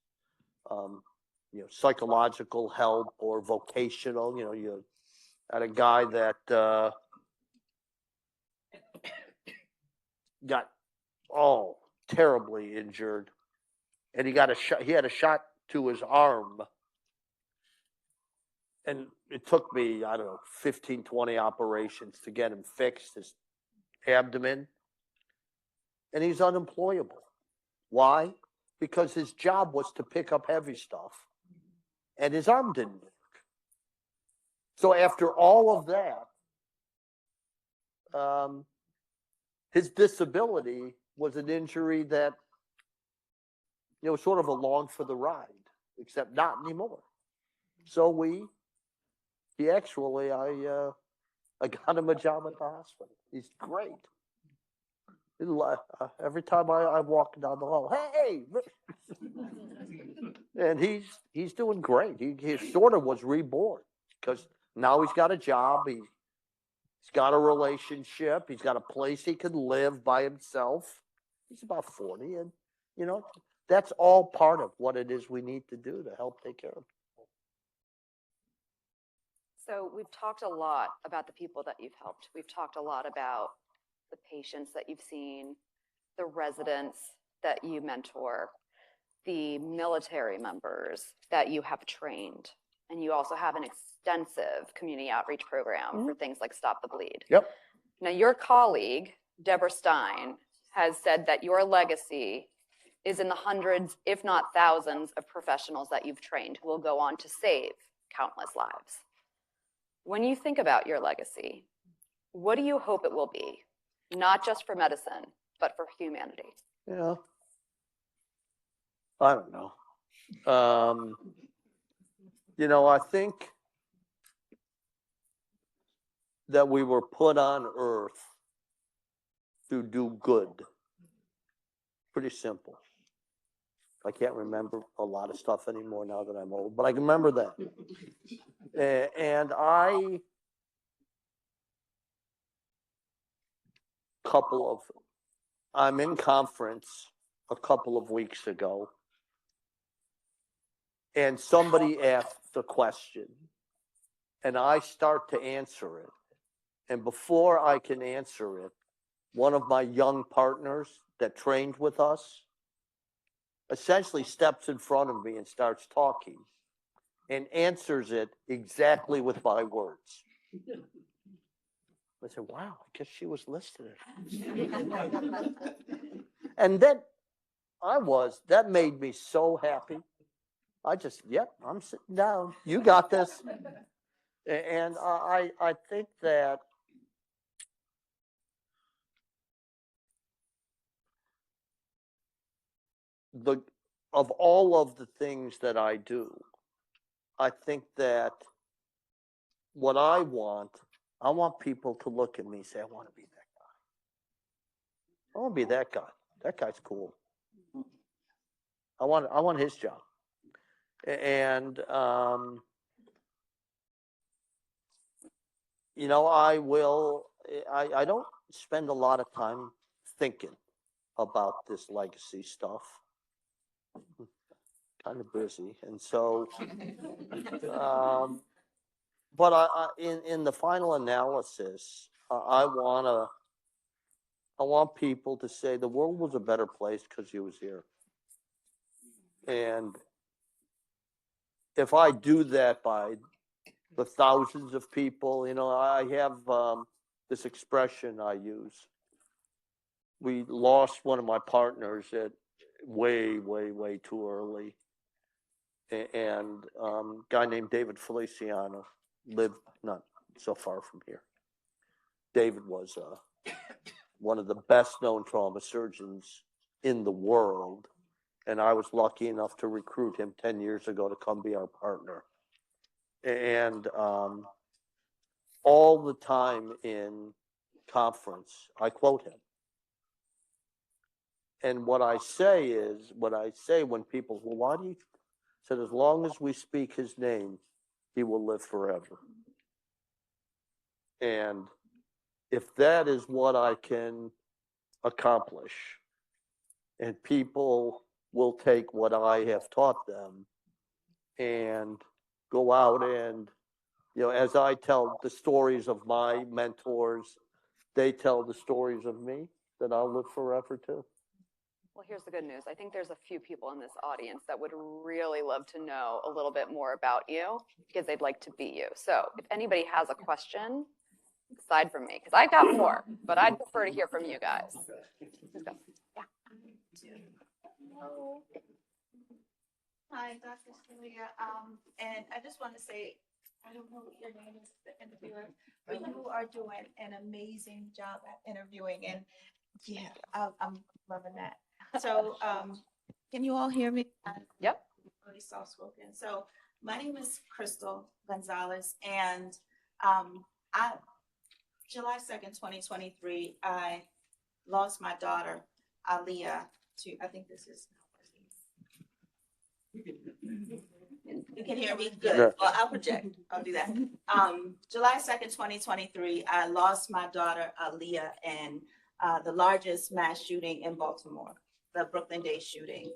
psychological help or vocational. You know, you had a guy that got terribly injured, and he got a shot. He had a shot to his arm. And it took me, 15, 20 operations to get him fixed, his abdomen. And he's unemployable. Why? Because his job was to pick up heavy stuff, and his arm didn't work. So after all of that, his disability was an injury that, sort of along for the ride, except not anymore. So I got him a job at the hospital. He's great. Every time I walk down the hall, hey! And he's doing great. He sort of was reborn because now he's got a job. He's got a relationship. He's got a place he can live by himself. He's about 40, and you know that's all part of what it is we need to do to help take care of people. So we've talked a lot about the people that you've helped. We've talked a lot about the patients that you've seen, the residents that you mentor, the military members that you have trained, and you also have an extensive community outreach program for things like Stop the Bleed. Yep. Now, your colleague, Deborah Stein, has said that your legacy is in the hundreds, if not thousands, of professionals that you've trained who will go on to save countless lives. When you think about your legacy, what do you hope it will be? Not just for medicine, but for humanity. Yeah. I don't know. You know, I think that we were put on earth to do good. Pretty simple. I can't remember a lot of stuff anymore now that I'm old, but I can remember that. And I'm in conference a couple of weeks ago, and somebody asked a question, and I start to answer it. And before I can answer it, one of my young partners that trained with us essentially steps in front of me and starts talking and answers it exactly with my words. I said, wow, I guess she was listening. And then that made me so happy. I just, I'm sitting down. You got this. And I think that of all of the things that I do, I think that what I want people to look at me and say, I want to be that guy. I want to be that guy. That guy's cool. I want his job. And you know, I don't spend a lot of time thinking about this legacy stuff. Kind of busy, and so but in the final analysis, I want people to say the world was a better place because he was here. And if I do that by the thousands of people, you know, I have this expression I use. We lost one of my partners at way too early. And a guy named David Feliciano lived not so far from here. David was one of the best known trauma surgeons in the world. And I was lucky enough to recruit him 10 years ago to come be our partner. And all the time in conference, I quote him. And what I say when people, well, why do you, said, as long as we speak his name, he will live forever. And if that is what I can accomplish, and people will take what I have taught them and go out and, you know, as I tell the stories of my mentors, they tell the stories of me, that I'll live forever too. Well, here's the good news. I think there's a few people in this audience that would really love to know a little bit more about you because they'd like to be you. So if anybody has a question, aside from me, because I've got more, but I'd prefer to hear from you guys. Let's go. Yeah. Hello. Hi, Dr. Scalea. And I just want to say, I don't know what your name is, the interviewer, but you are doing an amazing job at interviewing. And yeah, I'm loving that. So can you all hear me? Yep. Really soft spoken. So my name is Crystal Gonzalez, and July 2nd, 2023, I lost my daughter, Aliyah, to, I think this is, You can hear me? Yeah. Good. Well, I'll project. I'll do that. July 2nd, 2023, I lost my daughter, Aaliyah, in the largest mass shooting in Baltimore, the Brooklyn Day shooting.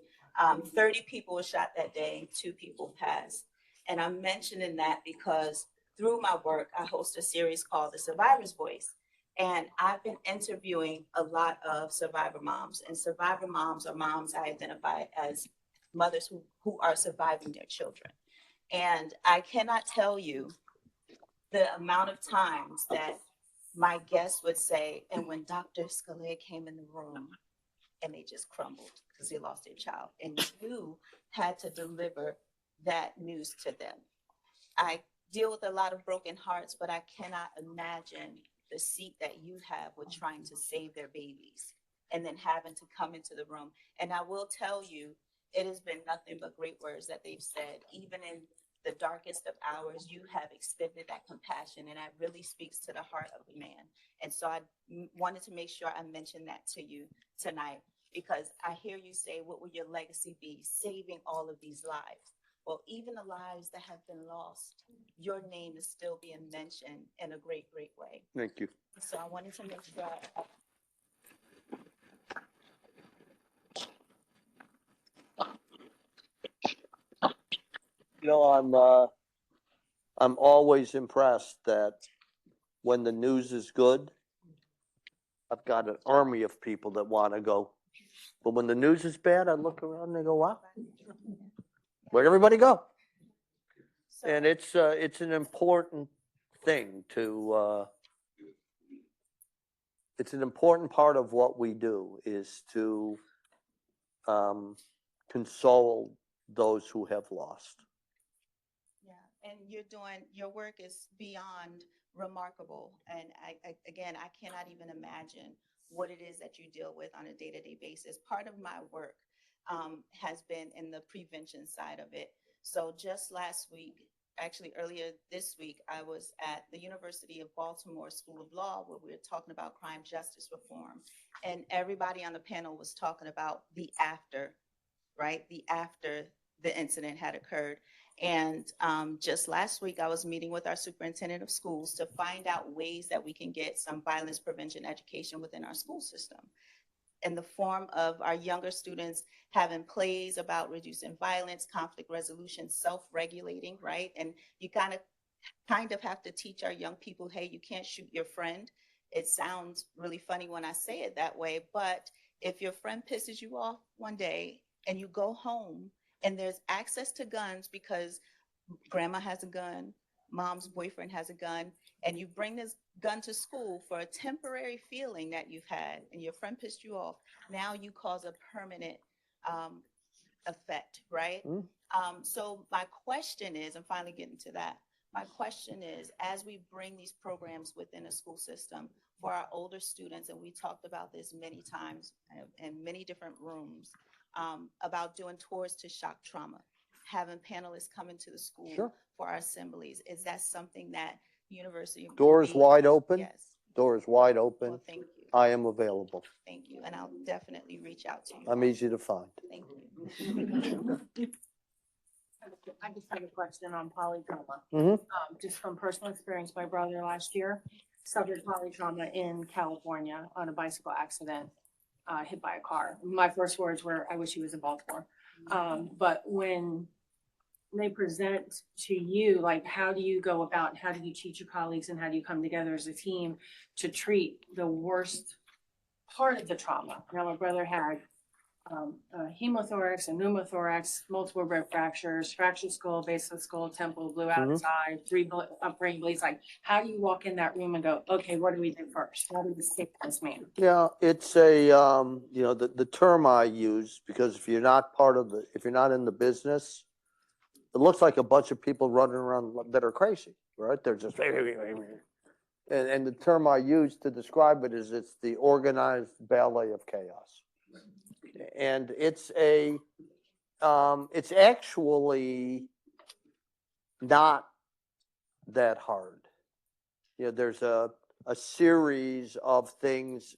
30 people were shot that day, 2 people passed. And I'm mentioning that because through my work, I host a series called The Survivor's Voice. And I've been interviewing a lot of survivor moms. And survivor moms are moms I identify as mothers who are surviving their children. And I cannot tell you the amount of times that my guests would say, and when Dr. Scalea came in the room and they just crumbled because they lost their child, and you had to deliver that news to them. I deal with a lot of broken hearts, but I cannot imagine the seat that you have with trying to save their babies and then having to come into the room. And I will tell you, it has been nothing but great words that they've said. Even in the darkest of hours, you have extended that compassion, and that really speaks to the heart of a man. And so I wanted to make sure I mentioned that to you tonight, because I hear you say, what will your legacy be? Saving all of these lives. Well, even the lives that have been lost, your name is still being mentioned in a great, great way. Thank you. So I wanted to make sure. You know, I'm always impressed that when the news is good, I've got an army of people that want to go. But when the news is bad, I look around and I go, wow, where'd everybody go? So, And it's an important thing to, it's an important part of what we do is to console those who have lost. yeah, and your work is beyond remarkable. And again, I cannot even imagine what it is that you deal with on a day-to-day basis. Part of my work has been in the prevention side of it. So just last week, actually earlier this week, I was at the University of Baltimore School of Law where we were talking about crime justice reform. And everybody on the panel was talking about the after, right? The after the incident had occurred. And just last week, I was meeting with our superintendent of schools to find out ways that we can get some violence prevention education within our school system, in the form of our younger students having plays about reducing violence, conflict resolution, self-regulating, right? And you kind of have to teach our young people, hey, you can't shoot your friend. It sounds really funny when I say it that way, but if your friend pisses you off one day and you go home and there's access to guns because grandma has a gun, mom's boyfriend has a gun, and you bring this gun to school for a temporary feeling that you've had and your friend pissed you off, now you cause a permanent effect, right? So my question is, I'm finally getting to that. My question is, as we bring these programs within a school system for our older students, and we talked about this many times in many different rooms, about doing tours to shock trauma, having panelists come into the school Sure. for our assemblies. Is that something that University? Doors wide open. Yes. Doors wide open. Well, thank you. I am available. Thank you. And I'll definitely reach out to you. I'm easy to find. Thank you. I just have a question on polytrauma. Mhm. Just from personal experience, my brother last year suffered polytrauma in California on a bicycle accident, hit by a car. My first words were, I wish he was in Baltimore. But when they present to you, like, how do you go about, how do you teach your colleagues, and how do you come together as a team to treat the worst part of the trauma? Now, my brother had a hemothorax, a pneumothorax, multiple rib fractures, fractured skull, base of skull, temple, blew out his eye, 3 brain bleeds. Like, how do you walk in that room and go, okay, what do we do first? How do we save this man? Yeah, it's a, you know, the term I use, because if you're not if you're not in the business, it looks like a bunch of people running around that are crazy, right? They're just, and the term I use to describe it is it's the organized ballet of chaos. And it's actually not that hard. You know, there's a series of things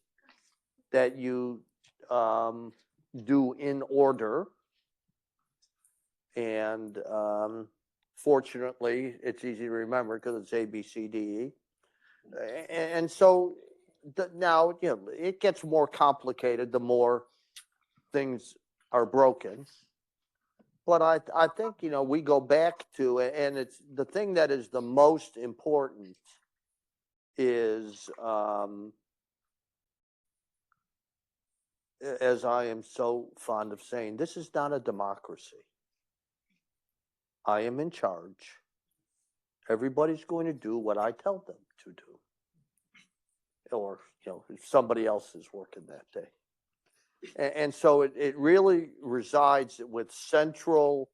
that you do in order. And fortunately, it's easy to remember because it's A, B, C, D, E. And so now, you know, it gets more complicated the more things are broken. But I think, you know, we go back to, and it's the thing that is the most important is, as I am so fond of saying, this is not a democracy. I am in charge. Everybody's going to do what I tell them to do. Or, you know, if somebody else is working that day. And so it really resides with central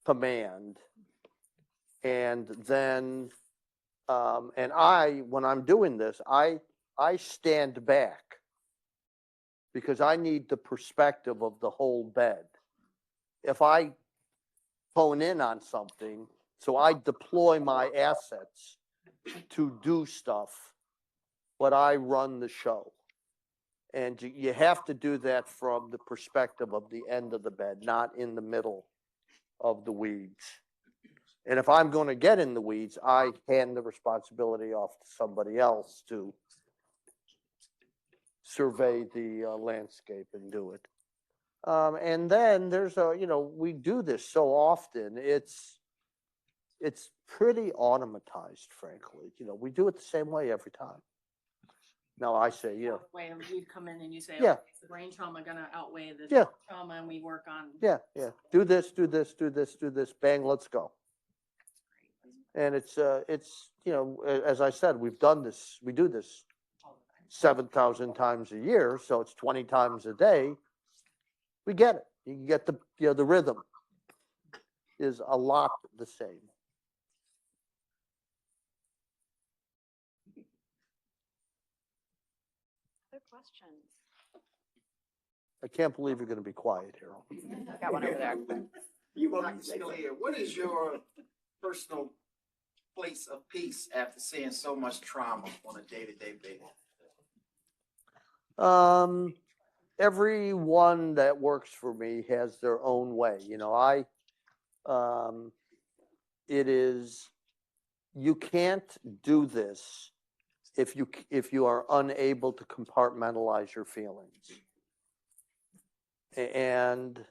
command. And then, and when I'm doing this, I stand back because I need the perspective of the whole bed. If I hone in on something, so I deploy my assets to do stuff, but I run the show. And you have to do that from the perspective of the end of the bed, not in the middle of the weeds. And if I'm going to get in the weeds, I hand the responsibility off to somebody else to survey the landscape and do it. And then there's you know, we do this so often, it's pretty automatized, frankly. You know, we do it the same way every time. Now I say, you know, Way you'd come in and you say, Yeah. okay, is the brain trauma gonna outweigh the Yeah. trauma, and we work on. yeah, do this, do this, do this, do this, bang, let's go. And it's you know, as I said, we do this 7,000 times a year, so it's 20 times a day. We get it. You get the, you know, the rhythm is a lot the same. Other questions? I can't believe you're going to be quiet here. Got one over there. Dr. Scalea, what is your personal place of peace after seeing so much trauma on a day-to-day basis? Everyone that works for me has their own way. You know, it is, you can't do this if you are unable to compartmentalize your feelings. And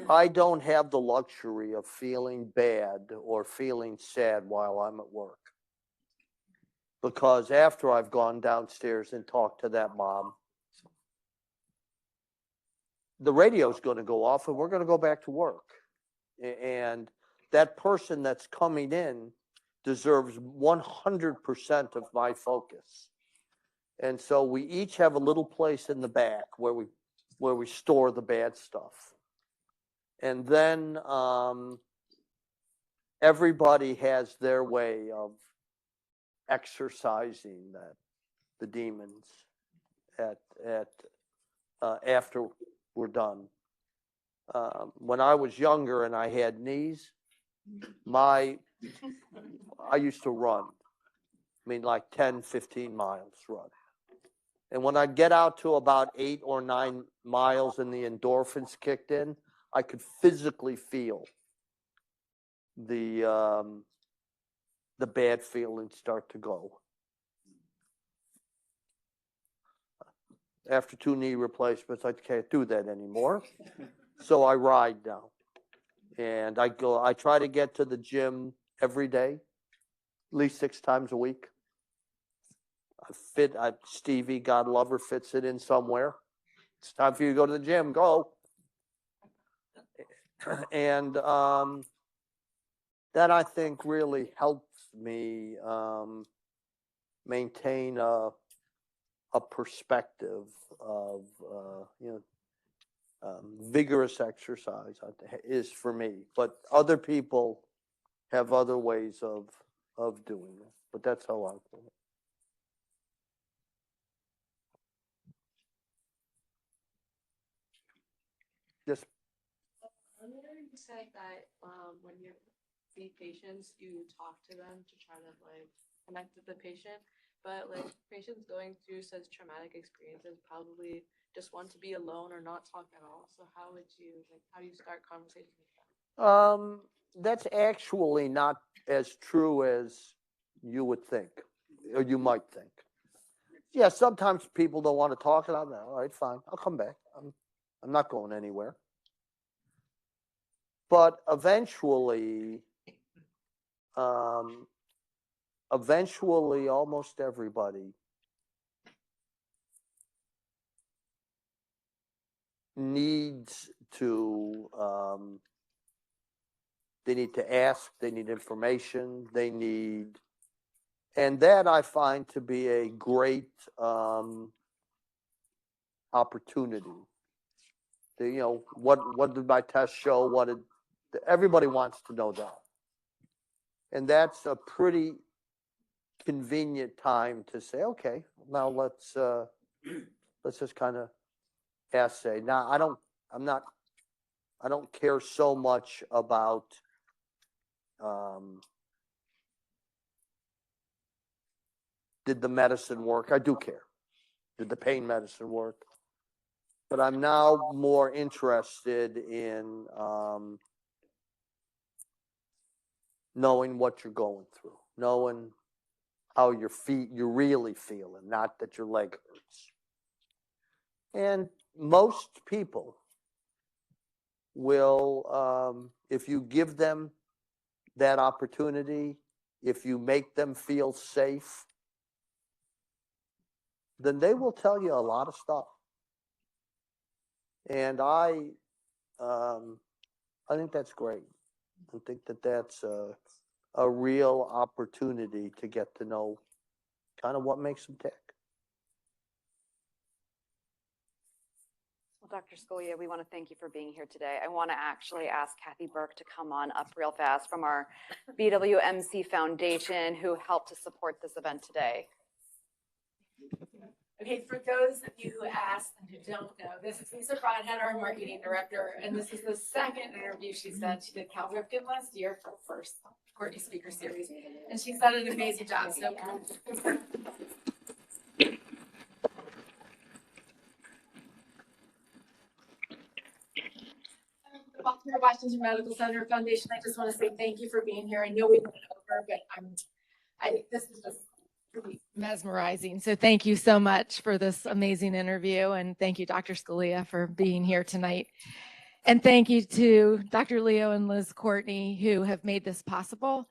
I don't have the luxury of feeling bad or feeling sad while I'm at work. Because after I've gone downstairs and talked to that mom, the radio's going to go off and we're going to go back to work. And that person that's coming in deserves 100% of my focus. And so we each have a little place in the back where we store the bad stuff. And then everybody has their way of exercising the demons after we're done. When I was younger and I had knees, I used to run. I mean, like 10, 15 miles run. And when I'd get out to about 8 or 9 miles and the endorphins kicked in, I could physically feel the bad feelings start to go. After 2 knee replacements, I can't do that anymore. So I ride now. And I try to get to the gym every day, at least 6 times a week. Stevie, God love her, fits it in somewhere. It's time for you to go to the gym, go. And that I think really helps me maintain a perspective of vigorous exercise is for me. But other people have other ways of doing it. But that's how I do it. Yes. Earlier you said that when you see patients, you talk to them to try to like connect with the patient. but like patients going through such traumatic experiences probably just want to be alone or not talk at all. So how do you start conversations with them? That's actually not as true as you would think, or you might think. Yeah, sometimes people don't want to talk, and I'm all right, fine, I'll come back. I'm not going anywhere. But eventually, almost everybody needs to, they need to ask, they need information, and that I find to be a great opportunity. What did my test show? Everybody wants to know that. And that's a pretty convenient time to say, okay, now let's just kind of essay. Now I don't care so much about did the medicine work? I do care. Did the pain medicine work? But I'm now more interested in knowing what you're going through, knowing how you're really feeling, not that your leg hurts. And most people will, if you give them that opportunity, if you make them feel safe, then they will tell you a lot of stuff. And I think that's great. I think that that's a real opportunity to get to know kind of what makes them tick. Well, Dr. Scalea, we want to thank you for being here today. I want to actually ask Kathy Burke to come on up real fast from our BWMC Foundation, who helped to support this event today. Okay, for those of you who asked and who don't know, this is Lisa Broadhead, our marketing director, and this is the second interview she's done. She did Cowley last year for first Courtney Speaker Series, and she's done an amazing job. So, the Baltimore Washington Medical Center Foundation, I just want to say thank you for being here. I know we went over, but this is just really mesmerizing. So thank you so much for this amazing interview. And thank you, Dr. Scalea, for being here tonight. And thank you to Dr. Leo and Liz Courtney, who have made this possible.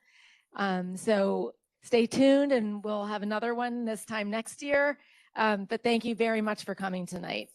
So stay tuned, and we'll have another one this time next year. But thank you very much for coming tonight.